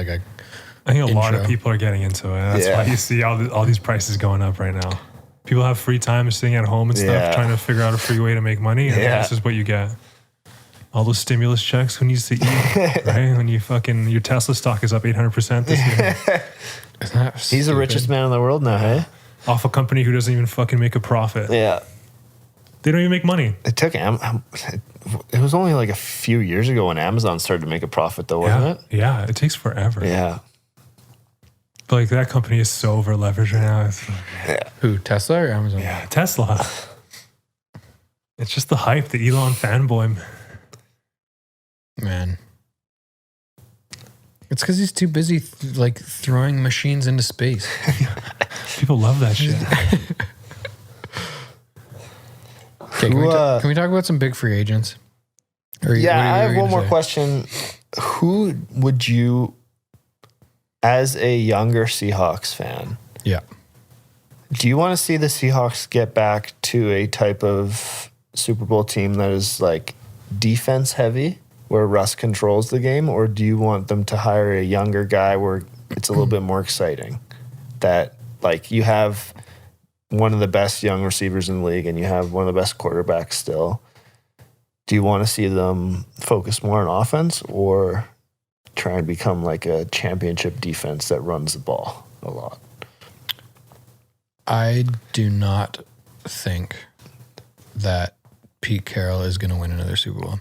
S3: I think a lot of people are getting into it. That's why you see all these prices going up right now. People have free time sitting at home and stuff, trying to figure out a free way to make money. And this is what you get. All those stimulus checks. Who needs to eat? Right? When your Tesla stock is up 800% this year.
S2: He's the richest man in the world now, hey?
S3: Off a company who doesn't even fucking make a profit.
S2: Yeah.
S3: They don't even make money.
S2: It took it was only a few years ago when Amazon started to make a profit though, wasn't it?
S3: Yeah, it takes forever.
S2: Yeah.
S3: But that company is so over leveraged right now.
S1: Who, Tesla or Amazon?
S3: Yeah, Tesla. It's just the hype, the Elon fanboy.
S1: man. It's because he's too busy throwing machines into space.
S3: People love that shit.
S1: Okay, can we talk about some big free agents?
S2: I have one more question. Who would you, as a younger Seahawks fan, do you want to see the Seahawks get back to a type of Super Bowl team that is like defense heavy, where Russ controls the game, or do you want them to hire a younger guy where it's a little bit more exciting? That like you have one of the best young receivers in the league and you have one of the best quarterbacks still. Do you want to see them focus more on offense or try and become like a championship defense that runs the ball a lot?
S1: I do not think that Pete Carroll is going to win another Super Bowl.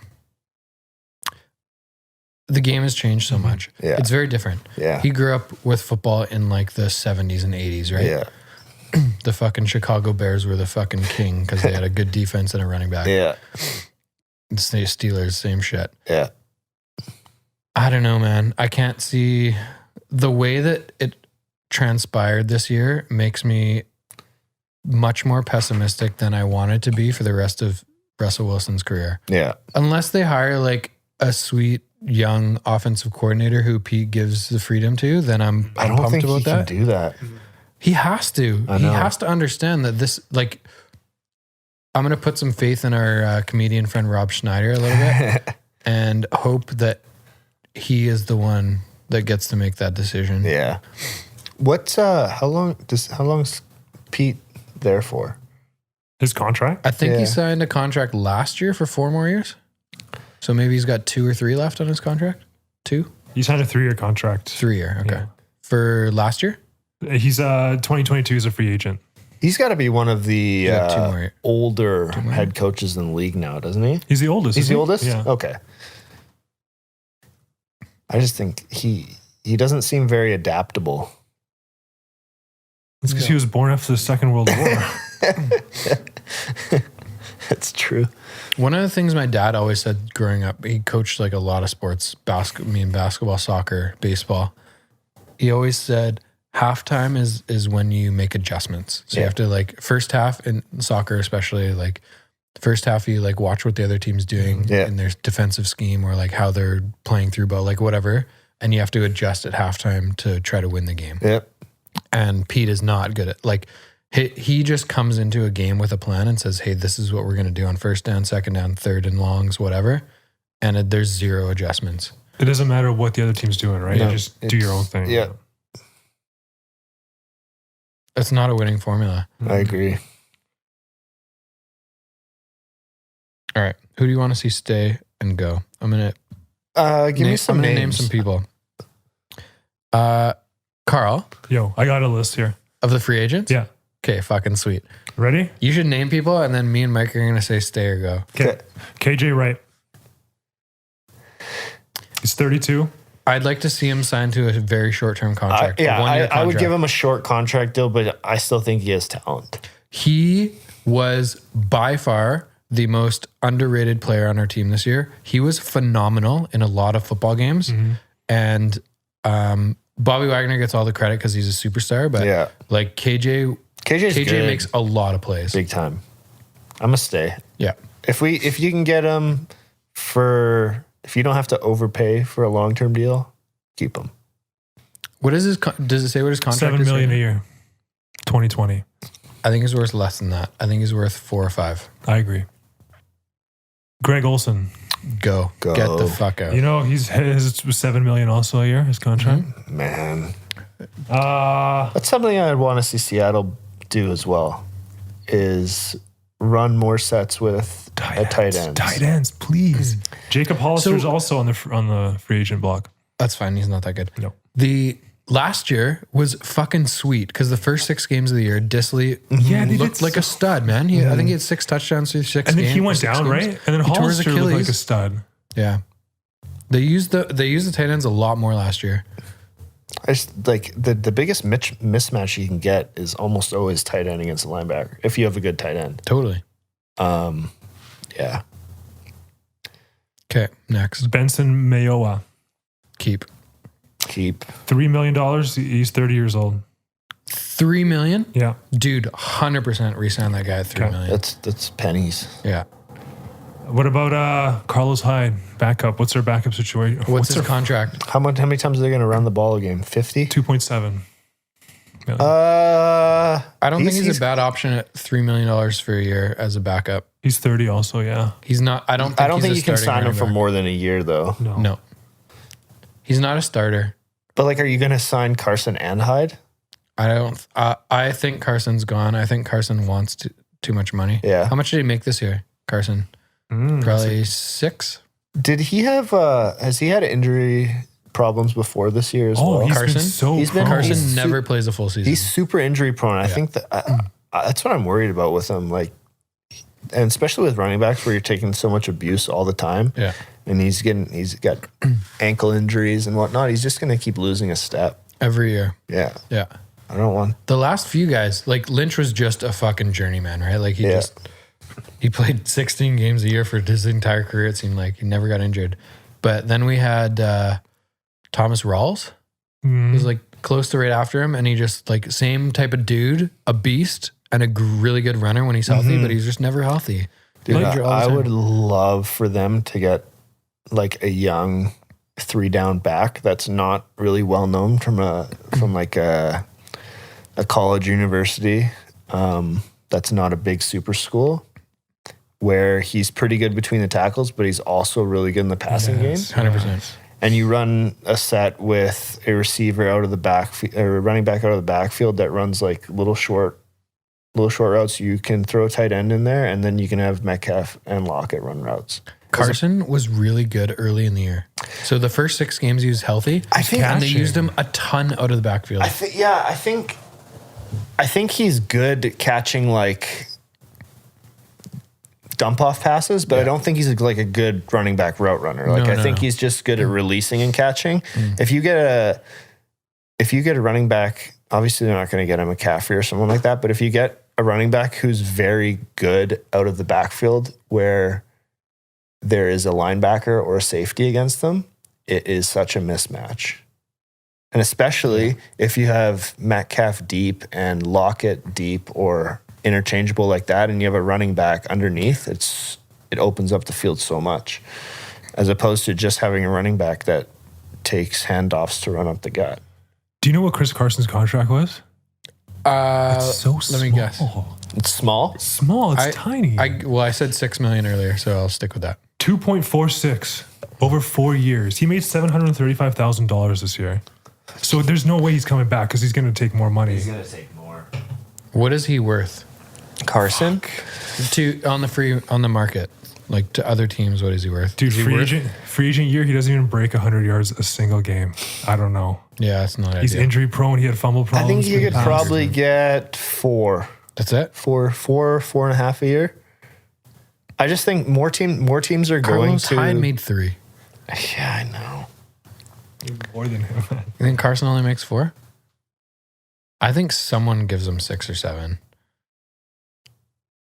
S1: The game has changed so much.
S2: Yeah.
S1: It's very different.
S2: Yeah.
S1: He grew up with football in like the 70s and 80s, right?
S2: Yeah.
S1: The fucking Chicago Bears were the fucking king because they had a good defense and a running back.
S2: Yeah.
S1: The Steelers, same shit.
S2: Yeah.
S1: I don't know, man. I can't see the way that it transpired this year makes me much more pessimistic than I wanted to be for the rest of Russell Wilson's career.
S2: Yeah.
S1: Unless they hire like a sweet young offensive coordinator who Pete gives the freedom to, then I'm
S2: I don't
S1: pumped
S2: think
S1: about
S2: he
S1: that.
S2: can do that.
S1: He has to.
S2: I
S1: He
S2: know.
S1: has to understand that this, like, I'm going to put some faith in our comedian friend Rob Schneider a little bit and hope that he is the one that gets to make that decision.
S2: Yeah. What's how long's Pete there for?
S3: His contract?
S1: I think
S2: Yeah.
S1: he signed a contract last year for 4 more years. So maybe he's got 2 or 3 left on his contract. 2?
S3: He signed a 3-year contract.
S1: 3-year. Okay.
S3: Yeah.
S1: For last year?
S3: He's 2022 is a free agent.
S2: He's got to be one of the
S1: got 2 more.
S2: older
S1: 2 more.
S2: head coaches in the league now, doesn't he?
S3: He's the oldest.
S2: He's
S3: isn't
S2: the
S3: he?
S2: oldest?
S3: Yeah.
S2: Okay. I just think he doesn't seem very adaptable.
S3: It's because he was born after the Second World War.
S2: That's true.
S1: One of the things my dad always said growing up, he coached like a lot of sports, basketball, soccer, baseball. He always said halftime is when you make adjustments. So you have to like first half in soccer, especially like first half, you like watch what the other team's doing in their defensive scheme or like how they're playing through ball, like whatever. And you have to adjust at halftime to try to win the game.
S2: Yep.
S1: And Pete is not good at like, he just comes into a game with a plan and says, hey, this is what we're going to do on first down, second down, third and longs, whatever. And there's 0 adjustments.
S3: It doesn't matter what the other team's doing, right?
S1: No,
S3: You just do your own thing.
S2: Yeah,
S1: That's not a winning formula.
S2: I agree.
S1: All right. Who do you want to see stay and go? I'm going to
S2: Give me some names.
S1: name some people. Carl
S3: Yo, I got a list here.
S1: of the free agents.
S3: Yeah.
S1: Okay. Fucking sweet.
S3: Ready?
S1: You should name people and then me and Mike are going to say stay or go.
S3: Okay. KJ Wright. He's 32.
S1: I'd like to see him sign to a very short-term contract. a one-year
S2: I would
S1: contract.
S2: give him a short contract deal, but I still think he has talent.
S1: He was by far the most underrated player on our team this year. He was phenomenal in a lot of football games. And Bobby Wagner gets all the credit because he's a superstar. But like KJ
S2: good.
S1: makes a lot of plays.
S2: Big time. I'm going to stay.
S1: Yeah.
S2: If you can get him if you don't have to overpay for a long-term deal, keep him.
S1: What is his? Does it say what his contract
S3: $7
S1: is?
S3: million a year. 2020.
S1: I think he's worth less than that. I think he's worth 4 or 5.
S3: I agree. Greg Olson.
S1: Go. Get the fuck out.
S3: You know, his was $7 million also a year, his contract.
S2: Man. That's something I want to see Seattle do as well, is run more sets with tight ends.
S3: Tight ends, please. Jacob Hollister's also on the free agent block.
S1: That's fine. He's not that good.
S3: No.
S1: The last year was fucking sweet because the first 6 games of the year, Disley looked like a stud, man. I think he had 6 touchdowns through 6 games.
S3: And then he went down,
S1: games.
S3: right? And then
S1: He tore his
S3: Hollister looked like
S1: Achilles.
S3: a stud.
S1: Yeah. They used the tight ends a lot more last year.
S2: I just like the biggest mismatch you can get is almost always tight end against a linebacker if you have a good tight end.
S1: Totally.
S2: Yeah.
S1: Okay, next.
S3: Benson Mayowa.
S1: Keep.
S3: $3 million. He's 30 years old.
S1: $3 million?
S3: Yeah.
S1: Dude, 100% re-sign that guy at $3 million.
S2: That's pennies.
S1: Yeah.
S3: What about Carlos Hyde, backup? What's their backup situation?
S1: What's his contract?
S2: How many times are they going to run the ball a game? 50?
S3: 2.7 million.
S1: I don't think he's a bad option at $3 million for a year as a backup.
S3: He's 30 also, yeah.
S1: He's not. I don't think
S2: you can sign him for more than a year, though.
S1: No. He's not a starter.
S2: But like, are you going to sign Carson and Hyde?
S1: I don't. I think Carson's gone. I think Carson wants too much money.
S2: Yeah.
S1: How much did he make this year, Carson? Probably 6.
S2: Did he have? Has he had injury problems before this year as well?
S1: Carson never plays a full season.
S2: He's super injury prone. I think that that's what I'm worried about with him. Like, and especially with running backs where you're taking so much abuse all the time.
S1: Yeah.
S2: And he's got ankle injuries and whatnot. He's just going to keep losing a step
S1: every year.
S2: Yeah.
S1: Yeah.
S2: I don't want
S1: the last few guys. Like Lynch was just a fucking journeyman, right? Like he played 16 games a year for his entire career. It seemed like he never got injured. But then we had Thomas Rawls. He was like close to right after him, and he just like same type of dude, a beast and a really good runner when he's healthy, but he's just never healthy.
S2: Dude, I would love for them to get like a young 3-down back that's not really well known from a college university that's not a big super school, where he's pretty good between the tackles, but he's also really good in the passing game.
S1: 100%.
S2: And you run a set with a receiver out of the backfield, or a running back out of the backfield that runs like little short routes. You can throw a tight end in there, and then you can have Metcalf and Lockett run routes.
S1: Carson was really good early in the year. So the first 6 games he was healthy, and they used him a ton out of the backfield.
S2: I think he's good at catching like dump off passes, but I don't think he's like a good running back route runner. Like I think he's just good at releasing and catching. If you get a running back, obviously they're not going to get a McCaffrey or someone like that, but if you get a running back who's very good out of the backfield where there is a linebacker or a safety against them, it is such a mismatch. And especially if you have Metcalf deep and Lockett deep or interchangeable like that, and you have a running back underneath, it opens up the field so much, as opposed to just having a running back that takes handoffs to run up the gut.
S3: Do you know what Chris Carson's contract was? It's so small.
S1: Let me guess.
S2: It's small?
S3: Small. It's tiny.
S1: I said $6 million earlier, so I'll stick with that.
S3: 2.46 over 4 years. He made $735,000 this year. So there's no way he's coming back because he's going to take more money.
S2: He's going to take more.
S1: What is he worth?
S2: Carson?
S1: On the market, like to other teams, what is he worth?
S3: Dude, free agent year, he doesn't even break 100 yards a single game. I don't know.
S1: Yeah, it's not.
S3: He's injury prone. He had fumble problems.
S2: I think you could probably get 4.
S1: That's it.
S2: 4.5 a year. I just think more teams are going to.
S1: Hyde made 3.
S2: Yeah, I know.
S3: More than him.
S1: You think Carson only makes 4? I think someone gives him 6 or 7.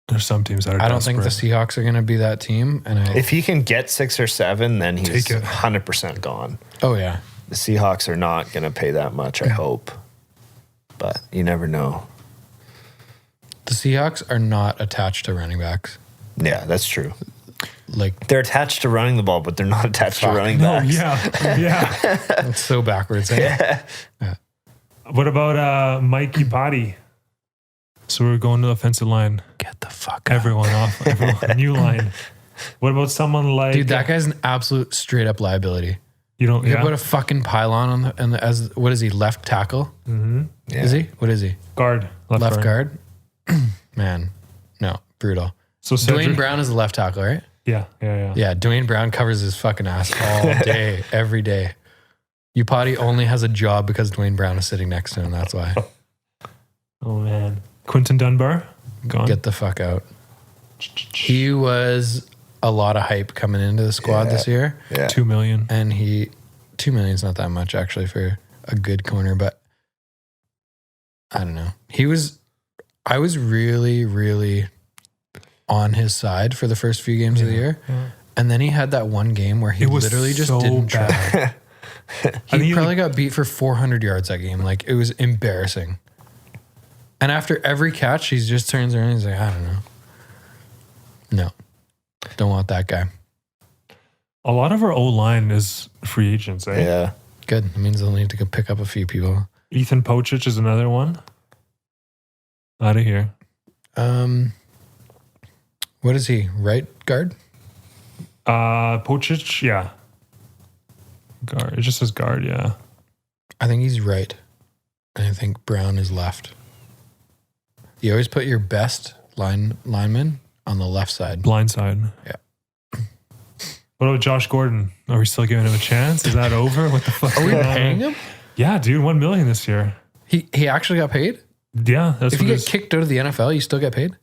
S3: There's some teams that are.
S1: I don't think the Seahawks are going to be that team. And
S2: if he can get 6 or 7, then he's 100% gone.
S1: Oh yeah,
S2: the Seahawks are not going to pay that much. I hope, but you never know.
S1: The Seahawks are not attached to running backs.
S2: Yeah, that's true.
S1: Like
S2: they're attached to running the ball, but they're not attached to running backs.
S3: Yeah.
S1: That's so backwards. Yeah.
S3: What about Mike Iupati? So we're going to the offensive line.
S1: Get the fuck
S3: everyone off. New line. What about someone like...
S1: Dude, that guy's an absolute straight up liability.
S3: You don't...
S1: You put a fucking pylon on as what is he, left tackle?
S2: Mm-hmm. Yeah.
S1: Is he? What is he?
S3: Guard.
S1: Left guard? Man, no, brutal. So Dwayne Brown is the left tackle, right?
S3: Yeah.
S1: Yeah, Dwayne Brown covers his fucking ass all day, every day. Iupati only has a job because Dwayne Brown is sitting next to him. That's why.
S3: Oh, man. Quinton Dunbar? Gone?
S1: Get the fuck out. He was a lot of hype coming into the squad this year.
S2: Yeah.
S3: $2 million.
S1: And $2 million is not that much actually for a good corner, but I don't know. I was really, really on his side for the first few games of the year. Yeah. And then he had that one game where he
S3: It was
S1: literally just
S3: so
S1: didn't try.
S3: bad.
S1: He probably got beat for 400 yards that game. Like, it was embarrassing. And after every catch, he just turns around and he's like, I don't know. No. Don't want that guy.
S3: A lot of our O-line is free agents, eh?
S2: Yeah.
S1: Good. It means they'll need to go pick up a few people.
S3: Ethan Pochich is another one. Out of here.
S1: What is he? Right guard?
S3: Pochich, yeah. Guard. It just says guard, yeah.
S1: I think he's right. And I think Brown is left. You always put your best lineman on the left side.
S3: Blind side.
S1: Yeah.
S3: What about Josh Gordon? Are we still giving him a chance? Is that over? What the fuck?
S1: Are we paying him?
S3: Yeah, dude, $1 million this year.
S1: He actually got paid?
S3: Yeah, that's
S1: If
S3: what
S1: you
S3: it
S1: get
S3: is.
S1: kicked out of the NFL, you still get paid?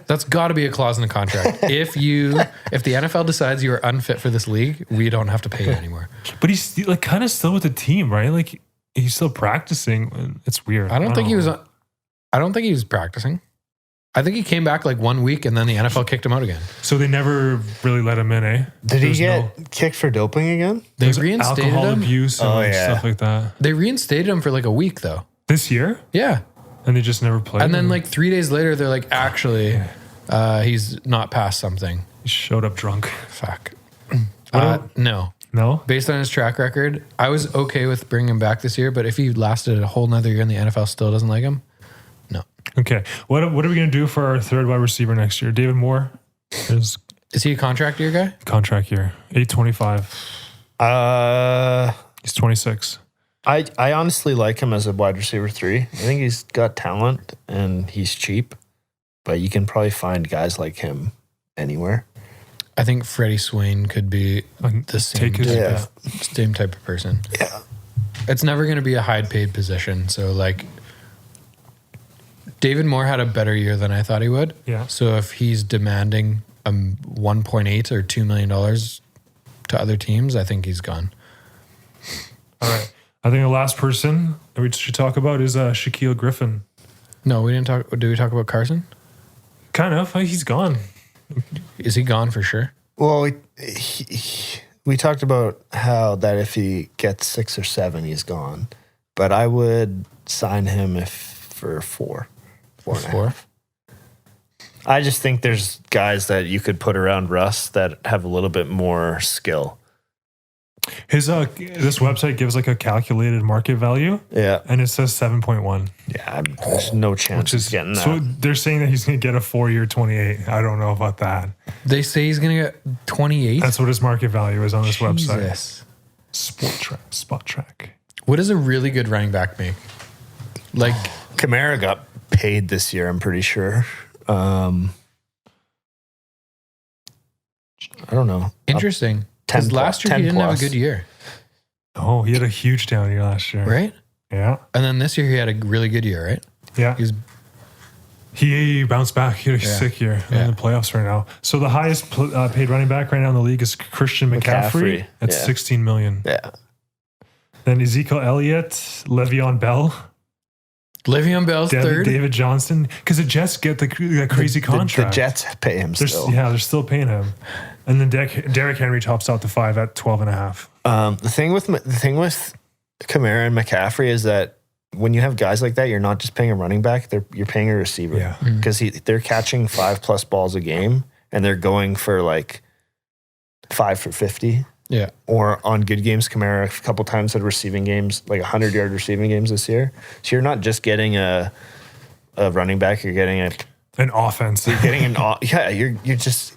S1: That's got to be a clause in the contract. If the NFL decides you are unfit for this league, we don't have to pay you anymore.
S3: But he's like kind of still with the team, right? Like he's still practicing. It's weird.
S1: I don't think he was practicing. I think he came back like 1 week and then the NFL kicked him out again.
S3: So they never really let him in, eh?
S2: Did he
S3: There's
S2: get kicked for doping again?
S1: They
S3: There's
S1: reinstated
S3: alcohol
S1: him.
S3: abuse and stuff like that.
S1: They reinstated him for like a week though.
S3: This year?
S1: Yeah.
S3: And they just never played.
S1: And then
S3: him.
S1: like 3 days later, they're like, actually, he's not past something.
S3: He showed up drunk.
S1: Fuck.
S3: What
S1: No.
S3: No?
S1: Based on his track record, I was okay with bringing him back this year, but if he lasted a whole nother year and the NFL still doesn't like him, no.
S3: Okay. What are we going to do for our third wide receiver next year? David Moore is
S1: Is he a contract year guy?
S3: contract year. $825. He's 26.
S2: I honestly like him as a wide receiver 3. I think he's got talent and he's cheap, but you can probably find guys like him anywhere.
S1: I think Freddie Swain could be the same
S3: Take his
S1: same type of person.
S2: Yeah.
S1: It's never going to be a high paid position. So like David Moore had a better year than I thought he would.
S3: Yeah.
S1: So if he's demanding 1.8 or $2 million to other teams, I think he's gone.
S3: All right. I think the last person that we should talk about is Shaquille Griffin.
S1: No, we didn't talk. Did we talk about Carson?
S3: Kind of. He's gone.
S1: Is he gone for sure?
S2: Well, we talked about how that if he gets 6 or 7, he's gone. But I would sign him for 4. 4.5. I just think there's guys that you could put around Russ that have a little bit more skill.
S3: His this website gives like a calculated market value,
S2: Yeah.
S3: and it says 7.1.
S2: Yeah, there's no chance
S3: Which is
S2: he's getting that.
S3: so they're saying that he's going to get a 4-year 28. I don't know about that.
S1: They say he's going to get 28.
S3: That's what his market value is on this website.
S1: Jesus.
S3: Spot track.
S1: What does a really good running back make? Like
S2: Kamara got paid this year, I'm pretty sure. I don't know.
S1: interesting.
S2: 10
S1: Because last year he
S2: 10
S1: didn't have a
S2: plus.
S1: good year,
S3: Oh, he had a huge down year last year.
S1: right?
S3: Yeah.
S1: And then this year he had a really good year, right?
S3: Yeah.
S1: He's
S3: He bounced back. He had a
S1: Yeah.
S3: sick year
S1: Yeah.
S3: in the playoffs right now. So the highest paid running back right now in the league is Christian McCaffrey. That's
S2: yeah.
S3: $16 million.
S2: Yeah.
S3: Then Ezekiel Elliott, Le'Veon Bell,
S1: Le'Veon Bell's third.
S3: David Johnson. Because the Jets get the crazy
S2: The
S3: contract.
S2: Jets pay him still.
S3: They're still paying him. And then Derrick Henry tops out to 5 at 12.5.
S2: The thing with Kamara and McCaffrey is that when you have guys like that, you're not just paying a running back; you're paying a receiver.
S3: Yeah.
S2: because they're catching 5+ balls a game, and they're going for like 5 for 50.
S1: Yeah.
S2: Or on good games, Kamara a couple times had receiving games, like 100-yard receiving games this year. So you're not just getting a running back; you're getting
S3: An offense.
S2: You're just.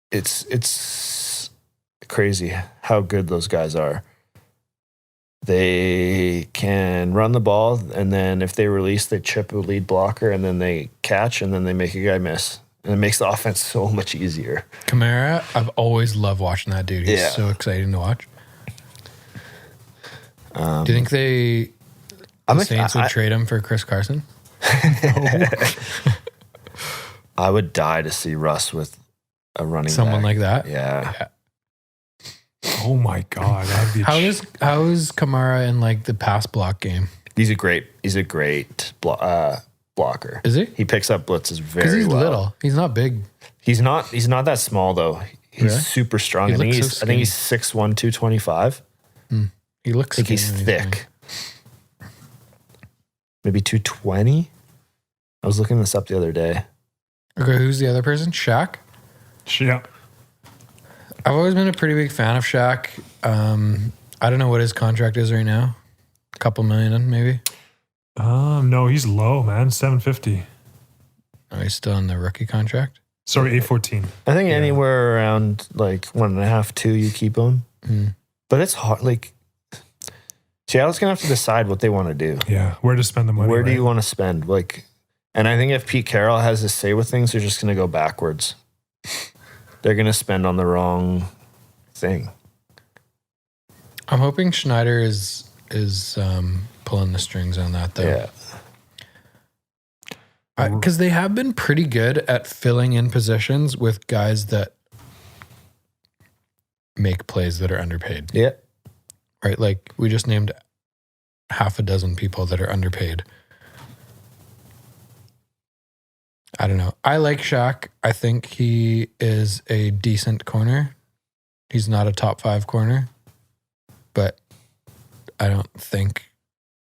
S2: It's crazy how good those guys are. They can run the ball, and then if they release, they chip a lead blocker, and then they catch, and then they make a guy miss. And it makes the offense so much easier.
S1: Kamara, I've always loved watching that dude. He's
S2: Yeah.
S1: so exciting to watch. Do you think the Saints would trade him for Chris Carson?
S2: I would die to see Russ with a running
S1: Someone
S2: back.
S1: like that?
S2: Yeah.
S3: Oh my God. That'd be
S1: How is Kamara in like the pass block game?
S2: He's a great blocker.
S1: Is he?
S2: He picks up blitzes very
S1: Because he's
S2: well.
S1: little. He's not big.
S2: He's not that small though. He's
S1: Really?
S2: super strong.
S1: He
S2: I think
S1: looks so
S2: I think he's 6'1", 225.
S1: He looks
S2: I think he's
S1: skinny when
S2: thick. Maybe 220. I was looking this up the other day.
S1: playing. Okay, who's the other person? Shaq?
S3: Yeah.
S1: I've always been a pretty big fan of Shaq. I don't know what his contract is right now. A couple million, maybe.
S3: No, he's low, man. 750.
S1: Oh, he's still on the rookie contract.
S3: Sorry, 814.
S2: I think anywhere around like 1.5, 2, you keep him. But it's hard. Like, Seattle's gonna have to decide what they want to do.
S3: Yeah, where to spend the money.
S2: Where do you want to spend? Like, and I think if Pete Carroll has his say with things, they're just gonna go backwards. They're gonna spend on the wrong thing.
S1: I'm hoping Schneider is pulling the strings on that, though.
S2: Yeah.
S1: Because they have been pretty good at filling in positions with guys that make plays that are underpaid.
S2: Yeah.
S1: Right? Like, we just named half a dozen people that are underpaid. I don't know. I like Shaq. I think he is a decent corner. He's not a top 5 corner, but I don't think.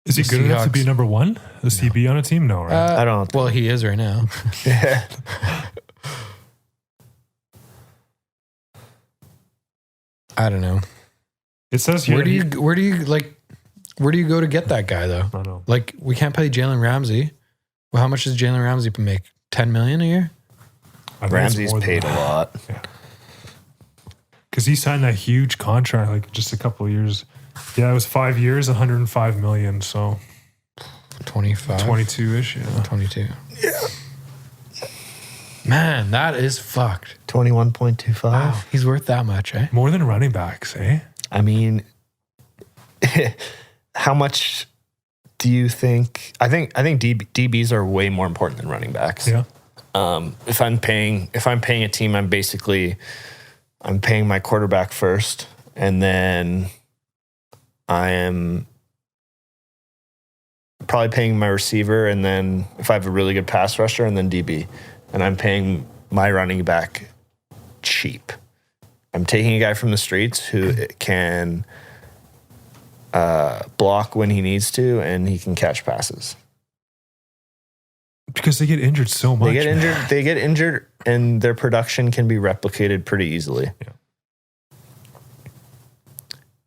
S3: Is he
S1: the
S3: good enough to be
S1: Seahawks-
S3: number 1? The CB on a team? No, right?
S2: I don't.
S1: Well, he is right now.
S2: Yeah.
S1: I don't know.
S3: It says here.
S1: Where do you go to get that guy though?
S3: I don't know.
S1: Like, we can't pay Jalen Ramsey. Well, how much does Jalen Ramsey make? 10 million a year?
S3: I think it's
S2: Ramsey's
S3: more than
S2: paid a
S3: that.
S2: lot.
S3: Because he signed that huge contract like just a couple of years. Yeah, it was 5 years, 105 million. So
S1: 25?
S3: 22-ish. Yeah.
S1: 22. Yeah. Man, that is fucked.
S2: 21.25.
S1: Wow. He's worth that much, eh?
S3: More than running backs, eh?
S2: I mean, how much do you think? I think DBs are way more important than running backs.
S3: Yeah.
S2: If I'm paying a team, I'm paying my quarterback first, and then I am probably paying my receiver, and then if I have a really good pass rusher, and then DB, and I'm paying my running back cheap. I'm taking a guy from the streets who can block when he needs to, and he can catch passes.
S3: Because they get injured so much.
S2: They get injured, and their production can be replicated pretty easily.
S3: Yeah.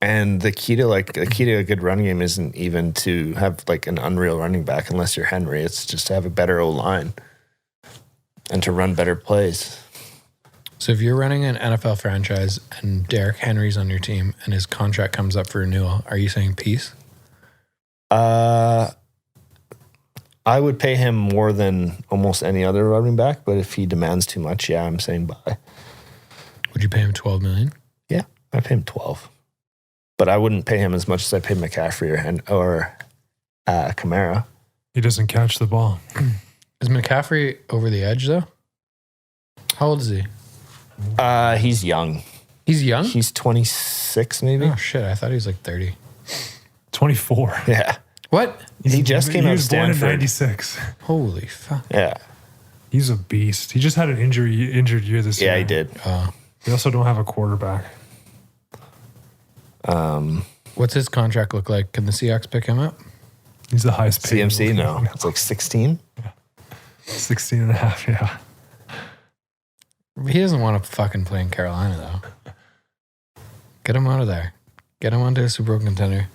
S2: And the key to a good running game isn't even to have like an unreal running back unless you're Henry. It's just to have a better O-line and to run better plays.
S1: So if you're running an NFL franchise and Derrick Henry's on your team and his contract comes up for renewal, are you saying peace?
S2: I would pay him more than almost any other running back, but if he demands too much, yeah, I'm saying bye.
S1: Would you pay him $12 million?
S2: Yeah, I'd pay him 12. But I wouldn't pay him as much as I paid McCaffrey or Kamara.
S3: He doesn't catch the ball.
S1: Is McCaffrey over the edge though? How old is he?
S2: He's young.
S1: He's young?
S2: He's 26 maybe.
S1: Oh shit, I thought he was like 30.
S3: 24.
S2: Yeah.
S1: What?
S2: He just came out of
S3: was born in
S2: Stanford.
S3: 96.
S1: Holy fuck.
S2: Yeah.
S3: He's a beast. He just had an injured year this year.
S2: Yeah, he did.
S3: We also don't have a quarterback.
S1: What's his contract look like? Can the Seahawks pick him up?
S3: He's the highest paid.
S2: CMC, no. It's like 16.
S3: 16 and a half, yeah.
S1: He doesn't want to fucking play in Carolina though. Get him out of there. Get him onto a Super Bowl contender.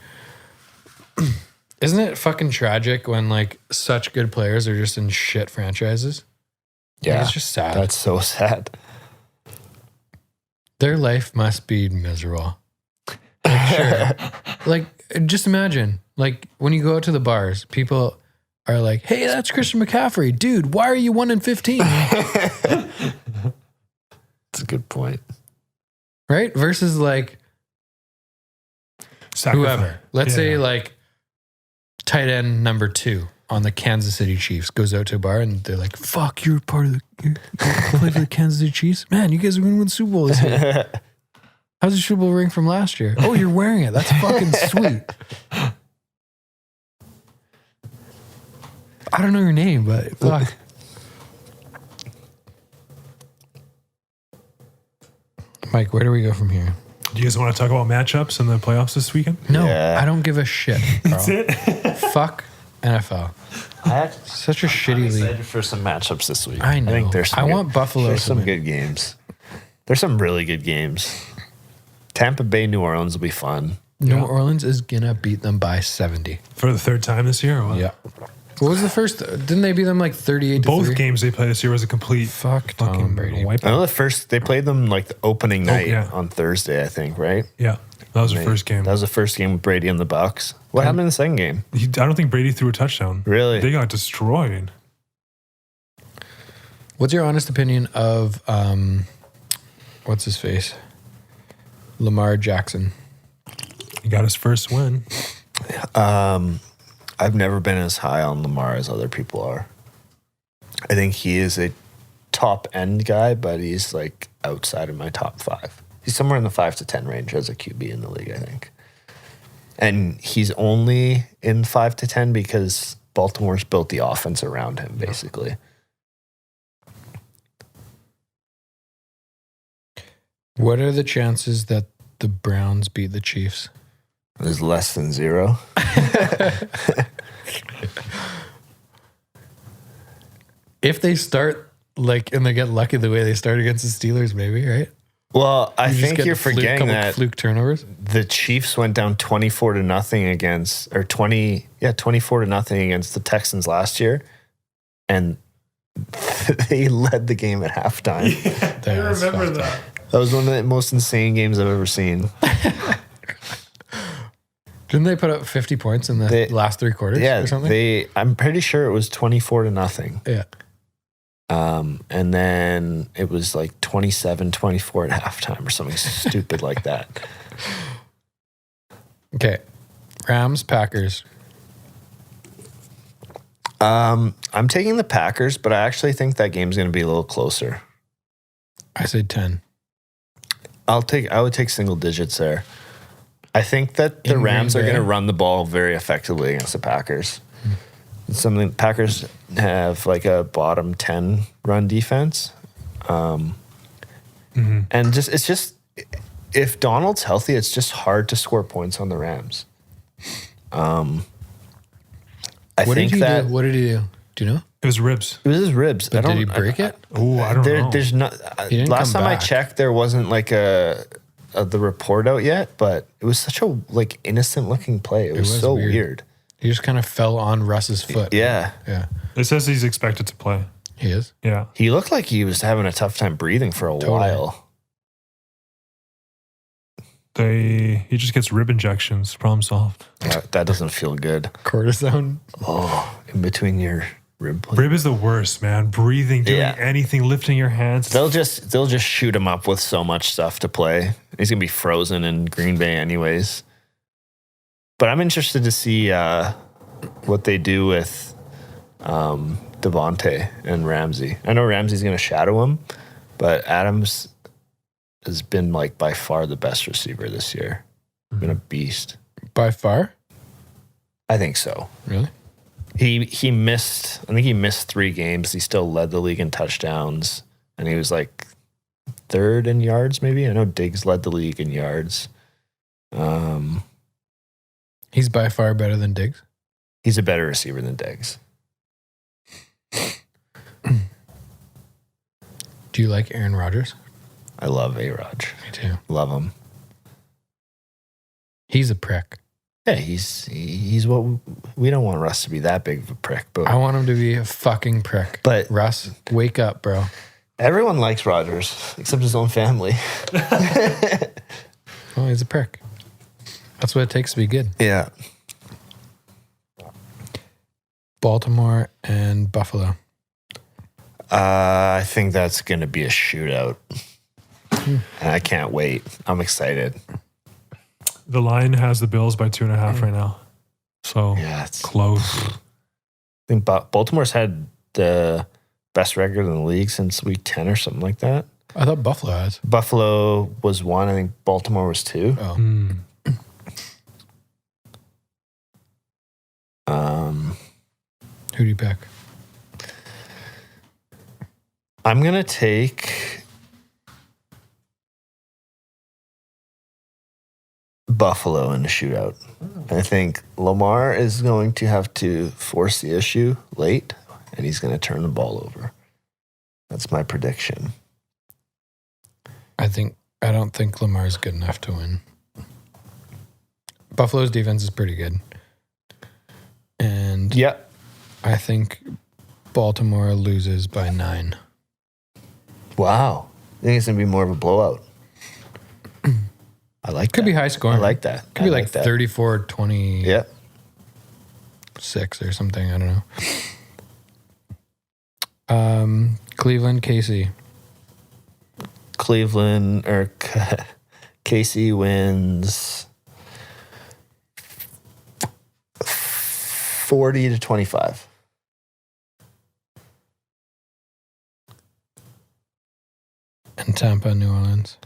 S1: Isn't it fucking tragic when like such good players are just in shit franchises?
S2: Yeah.
S1: Like, it's just sad.
S2: That's so sad.
S1: Their life must be miserable. Like, sure. Like, just imagine, like, when you go out to the bars, people are like, hey, that's Christian McCaffrey. Dude, why are you 1-15?
S2: That's a good point.
S1: Right? Versus, like, whoever. Let's say, like, tight end number 2 on the Kansas City Chiefs goes out to a bar and they're like, fuck, you're part of you play for the Kansas City Chiefs? Man, you guys are going to win the Super Bowl this year. How's the Super Bowl ring from last year? Oh, you're wearing it. That's fucking sweet. I don't know your name, but fuck. Mike, where do we go from here?
S3: Do you guys want to talk about matchups in the playoffs this weekend?
S1: No,
S2: Yeah.
S1: I don't give a shit. Carl.
S3: That's it.
S1: Fuck NFL. Such a shitty league.
S2: Excited for some matchups this week.
S1: I know.
S2: I think there's some
S1: I
S2: good,
S1: want Buffalo
S2: There's
S1: to
S2: some
S1: win.
S2: good games. There's some really good games. Tampa Bay, New Orleans will be fun.
S1: New Orleans is gonna beat them by 70.
S3: For the third time this year? Or what?
S1: Yeah. What was the first? Didn't they beat them like 38 to
S3: Both
S1: 3?
S3: games they played this year was a complete
S1: Fuck Tom
S3: fucking
S1: Brady.
S3: wipe.
S2: I know they played them like the opening night
S3: yeah.
S2: on Thursday, I think, right?
S3: Yeah. That was the first game.
S2: That was the first game with Brady and the Bucks. What happened in the second game?
S3: I don't think Brady threw a touchdown.
S2: Really?
S3: They got destroyed.
S1: What's your honest opinion of what's his face? Lamar Jackson.
S3: He got his first win.
S2: I've never been as high on Lamar as other people are. I think he is a top end guy, but he's like outside of my top 5. He's somewhere in the 5 to 10 range as a QB in the league, I think. And he's only in 5 to 10 because Baltimore's built the offense around him, basically.
S1: What are the chances that the Browns beat the Chiefs?
S2: There's less than 0.
S1: If they start like and they get lucky the way they start against the Steelers, maybe, right?
S2: Well, I
S1: You just
S2: think
S1: get
S2: you're
S1: a
S2: forgetting
S1: couple
S2: that
S1: fluke turnovers.
S2: the Chiefs went down 24-0 against, or 24-0 against the Texans last year, and they led the game at halftime.
S3: I remember that.
S2: That was one of the most insane games I've ever seen.
S1: Didn't they put up 50 points in the last 3 quarters
S2: Yeah,
S1: or something?
S2: I'm pretty sure it was 24-0.
S1: Yeah.
S2: And then it was like 27-24 at halftime or something stupid like that.
S1: Okay. Rams, Packers.
S2: I'm taking the Packers, but I actually think that game's going to be a little closer.
S1: I say 10.
S2: I would take single digits there. I think that the
S1: In
S2: Rams are
S1: Green Bay?
S2: going to run the ball very effectively against the Packers. Something Packers have like a bottom 10 run defense. And it's just if Donald's healthy, it's just hard to score points on the Rams.
S1: What did he do? What did he do? Do you know?
S3: It was ribs.
S2: It was his ribs.
S1: Did he break it?
S3: Oh, I don't know.
S2: There's not.
S1: He didn't
S2: Last
S1: come
S2: time I
S1: back.
S2: checked, there wasn't like the report out yet, but it was such a like innocent looking play. It was
S1: was
S2: so
S1: weird.
S2: weird.
S1: He just kind of fell on Russ's foot.
S2: Yeah.
S1: Yeah.
S3: It says he's expected to play.
S1: He is.
S3: Yeah.
S2: He looked like he was having a tough time breathing for a
S1: Totally.
S2: while.
S3: He just gets rib injections. Problem solved.
S2: That doesn't feel good.
S1: Cortisone.
S2: Oh, in between your rib plate.
S3: Rib is the worst, man. Breathing, doing
S2: Yeah.
S3: anything, lifting your hands.
S2: They'll just shoot him up with so much stuff to play. He's gonna be frozen in Green Bay anyways. But I'm interested to see what they do with Devontae and Ramsey. I know Ramsey's gonna shadow him, but Adams has been like by far the best receiver this year. Been a beast.
S1: By far?
S2: I think so.
S1: Really?
S2: He missed. I think he missed 3 games. He still led the league in touchdowns, and he was like 3rd in yards. Maybe I know Diggs led the league in yards.
S1: He's by far better than Diggs.
S2: He's a better receiver than Diggs.
S1: Do you like Aaron Rodgers?
S2: I love A-Rod.
S1: Me too.
S2: Love him.
S1: He's a prick.
S2: Yeah, he's what we don't want Russ to be that big of a prick, but
S1: I want him to be a fucking prick.
S2: But-
S1: Russ, wake up, bro.
S2: everyone likes Rodgers except his own family.
S1: Oh, he's a prick. That's what it takes to be good.
S2: Yeah.
S1: Baltimore and Buffalo.
S2: I think that's going to be a shootout. And I can't wait. I'm excited.
S3: The line has the Bills by 2.5 right now. So
S2: Yeah, it's
S3: close.
S2: I think Baltimore's had the best record in the league since week 10 or something like that.
S1: I thought Buffalo has.
S2: Buffalo was 1. I think Baltimore was 2.
S1: Oh. Who do you pick?
S2: I'm going to take Buffalo in a shootout. I think Lamar is going to have to force the issue late, and he's going to turn the ball over. That's my prediction.
S1: I don't think Lamar's good enough to win. Buffalo's defense is pretty good. And
S2: Yeah.
S1: I think Baltimore loses by 9.
S2: Wow. I think it's going to be more of a blowout. I like
S1: Could
S2: that.
S1: be high scoring.
S2: I like that.
S1: Could be
S2: I
S1: like
S2: that.
S1: 34-26
S2: Yeah.
S1: or something. I don't know. Cleveland, KC.
S2: Cleveland or KC wins 40-25.
S1: And Tampa, New Orleans.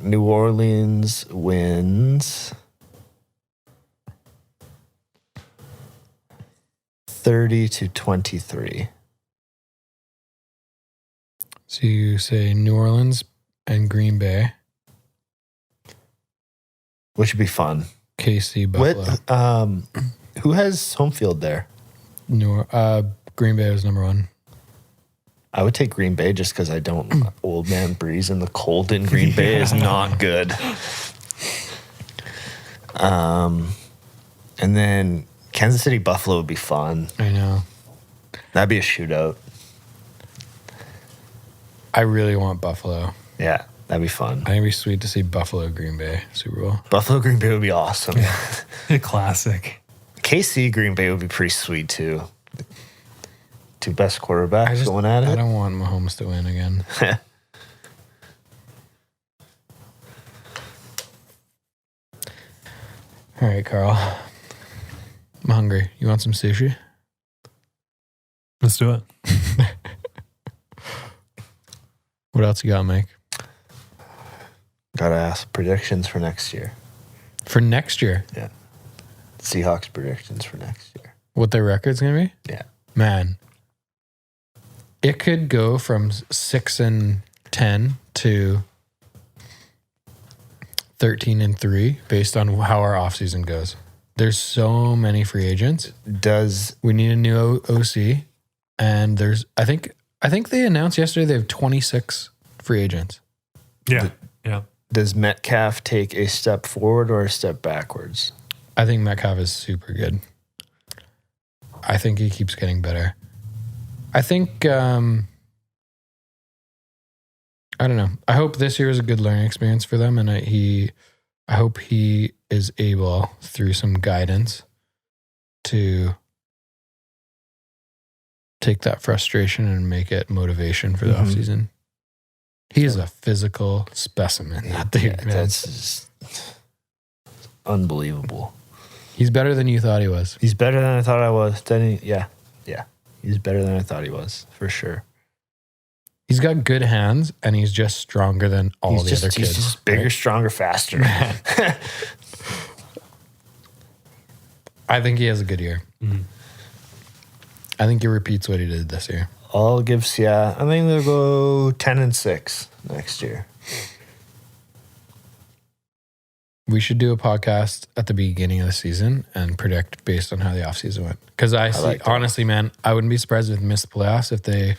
S2: New Orleans wins 30-23.
S1: So you say New Orleans and Green Bay.
S2: Which would be fun.
S1: KC, Buffalo.
S2: What? Who has home field there?
S1: Green Bay was number 1.
S2: I would take Green Bay just because I don't. Old man Breeze in the cold in Green Bay is not good. And then Kansas City Buffalo would be fun.
S1: I know.
S2: That'd be a shootout.
S1: I really want Buffalo.
S2: Yeah, that'd be fun.
S1: I think it'd be sweet to see Buffalo, Green Bay, Super Bowl.
S2: Buffalo Green Bay would be awesome.
S3: A classic.
S2: KC Green Bay would be pretty sweet too. Two best quarterbacks going at
S1: I
S2: it.
S1: don't want Mahomes to win again. All right, Carl. I'm hungry. You want some sushi?
S3: Let's do it.
S1: What else you got, Mike?
S2: Gotta ask predictions for next year.
S1: For next year?
S2: Yeah. Seahawks predictions for next year.
S1: What their record's going to be?
S2: Yeah.
S1: Man. It could go from 6-10 to 13-3 based on how our offseason goes. There's so many free agents. We need a new OC, and there's I think they announced yesterday they have 26 free agents.
S3: Yeah. Yeah.
S2: Does Metcalf take a step forward or a step backwards?
S1: I think Metcalf is super good. I think he keeps getting better. I think I don't know. I hope this year is a good learning experience for them, and I hope he is able, through some guidance, to take that frustration and make it motivation for the offseason. He is a physical specimen. That dude, man.
S2: That's just unbelievable.
S1: He's better than you thought he was.
S2: He's better than I thought I was. Yeah. He's better than I thought he was, for sure.
S1: He's got good hands, and he's just stronger than all the other kids.
S2: He's just bigger,
S1: right?
S2: stronger, faster.
S1: I think he has a good year.
S3: Mm-hmm.
S1: I think he repeats what he did this year.
S2: I think they'll go 10-6 next year.
S1: We should do a podcast at the beginning of the season and predict based on how the offseason went. Because honestly, man, I wouldn't be surprised if they miss the playoffs if they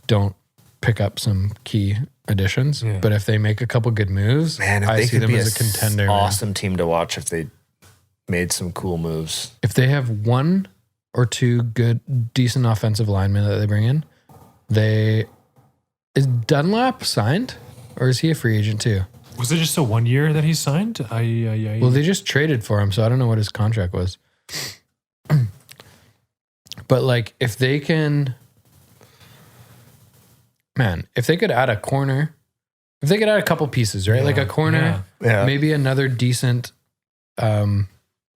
S1: don't pick up some key additions. Yeah. But if they make a couple good moves,
S2: man,
S1: I see them as a contender.
S2: Awesome team to watch if they made some cool moves.
S1: If they have 1 or 2 good, decent offensive linemen that they bring in, is Dunlap signed or is he a free agent too?
S3: Was it just a 1 year that he signed?
S1: Well, they just traded for him, so I don't know what his contract was. But like, if they could add a corner, if they could add a couple pieces, right? Like a corner, maybe another decent D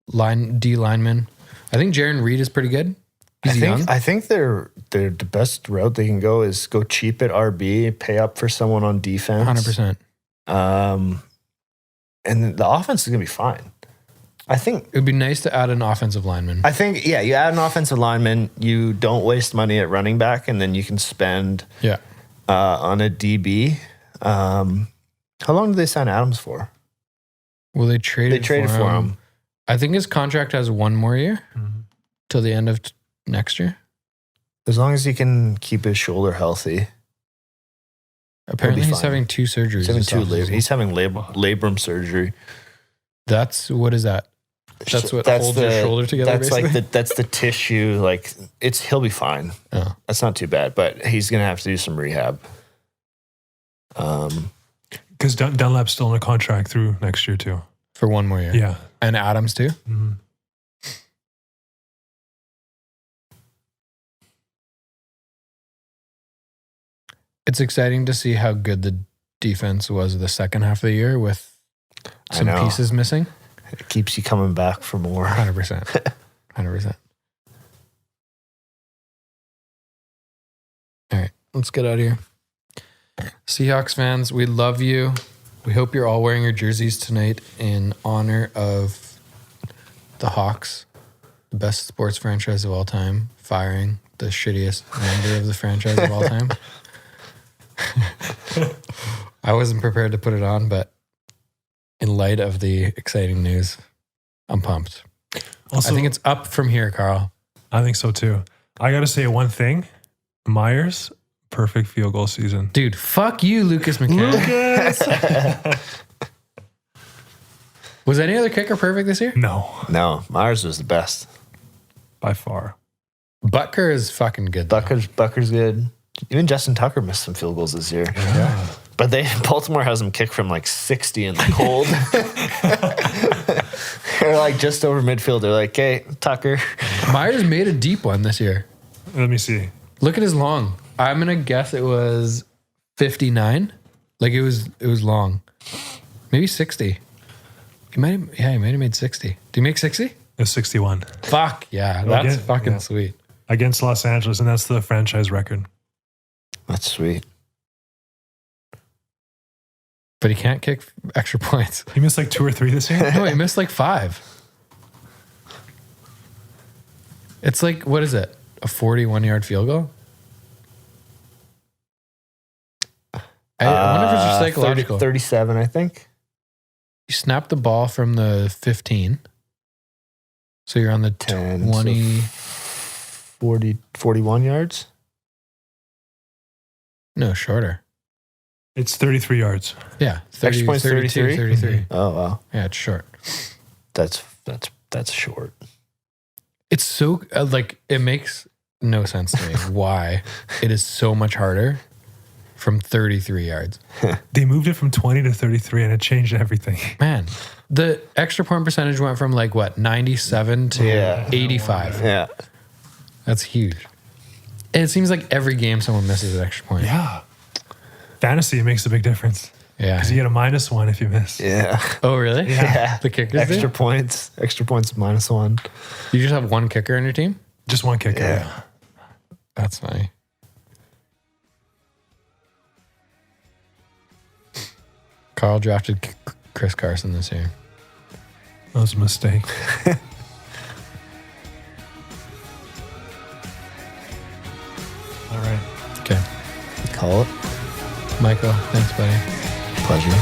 S1: lineman. I think Jaron Reed is pretty good.
S2: I think they're the best route they can go is go cheap at RB, pay up for someone on defense.
S1: 100%.
S2: And the offense is gonna be fine. I think
S1: it would be nice to add an offensive lineman.
S2: I think, you add an offensive lineman, you don't waste money at running back, and then you can spend on a DB. How long did they sign Adams for?
S1: Well, they traded
S2: for him.
S1: I think his contract has one more year till the end of next year.
S2: As long as he can keep his shoulder healthy.
S1: Apparently,
S2: He'll be
S1: he's
S2: fine.
S1: having 2 surgeries.
S2: He's having labrum surgery.
S1: What is that? That's what holds your shoulder together.
S2: That's
S1: basically?
S2: that's the tissue. Like he'll be fine.
S1: Oh.
S2: That's not too bad, but he's gonna have to do some rehab.
S3: Because Dunlap's still in a contract through next year too.
S1: For one more year.
S3: Yeah.
S1: And Adams too?
S3: Mm-hmm.
S1: It's exciting to see how good the defense was the second half of the year with some pieces missing.
S2: It keeps you coming back for more.
S1: 100%. 100%. All right, let's get out of here. Seahawks fans, we love you. We hope you're all wearing your jerseys tonight in honor of the Hawks, the best sports franchise of all time, firing the shittiest member of the franchise of all time. I wasn't prepared to put it on, but in light of the exciting news, I'm pumped.
S3: Also,
S1: I think it's up from here, Carl.
S3: I think so too. I got to say one thing. Myers, perfect field goal season.
S1: Dude, fuck you, Lucas McCann. Was any other kicker perfect this year?
S3: No,
S2: Myers was the best.
S3: by far.
S1: Butker is fucking good. Though.
S2: Bucker's good. Even Justin Tucker missed some field goals this year.
S3: Yeah.
S2: But Baltimore has him kicked from like 60 in the cold. They're like just over midfield. They're like, hey, Tucker.
S1: Myers made a deep one this year.
S3: Let me see.
S1: Look at his long. I'm gonna guess it was 59. Like it was long. Maybe 60. He might have made 60. Did he make 60?
S3: It's 61
S1: Fuck yeah. That's fucking sweet.
S3: against Los Angeles, and that's the franchise record.
S2: That's sweet.
S1: But he can't kick extra points.
S3: He missed like 2 or 3 this year.
S1: No, he missed like 5. It's like, what is it? A 41-yard field goal? I wonder if it's just psychological.
S2: 37, I think.
S1: You snap the ball from the 15. So you're on the
S2: 10,
S1: 20.
S2: so 41 yards.
S1: No, shorter.
S3: It's 33 yards.
S1: Yeah. 30,
S2: Extra points
S1: 32,
S2: 33?
S1: 33.
S2: Oh, wow.
S1: Yeah, it's short.
S2: That's short.
S1: It's so, like, it makes no sense to me why it is so much harder from 33 yards.
S3: They moved it from 20 to 33, and it changed everything.
S1: Man, the extra point percentage went from like, what, 97 to 85.
S2: Yeah.
S1: That's huge. And it seems like every game someone misses an extra point.
S3: Yeah. Fantasy makes a big difference.
S1: Yeah.
S3: Because you get a -1 if you miss.
S2: Yeah.
S1: Oh, really?
S2: Yeah.
S1: The kickers
S2: Extra
S1: do?
S2: points. Extra points -1.
S1: You just have one kicker on your team?
S3: Just one kicker.
S2: Yeah.
S1: That's funny. Carl drafted Chris Carson this year.
S3: That was a mistake. All right.
S1: Okay.
S2: Call it.
S1: Michael, thanks, buddy.
S2: Pleasure.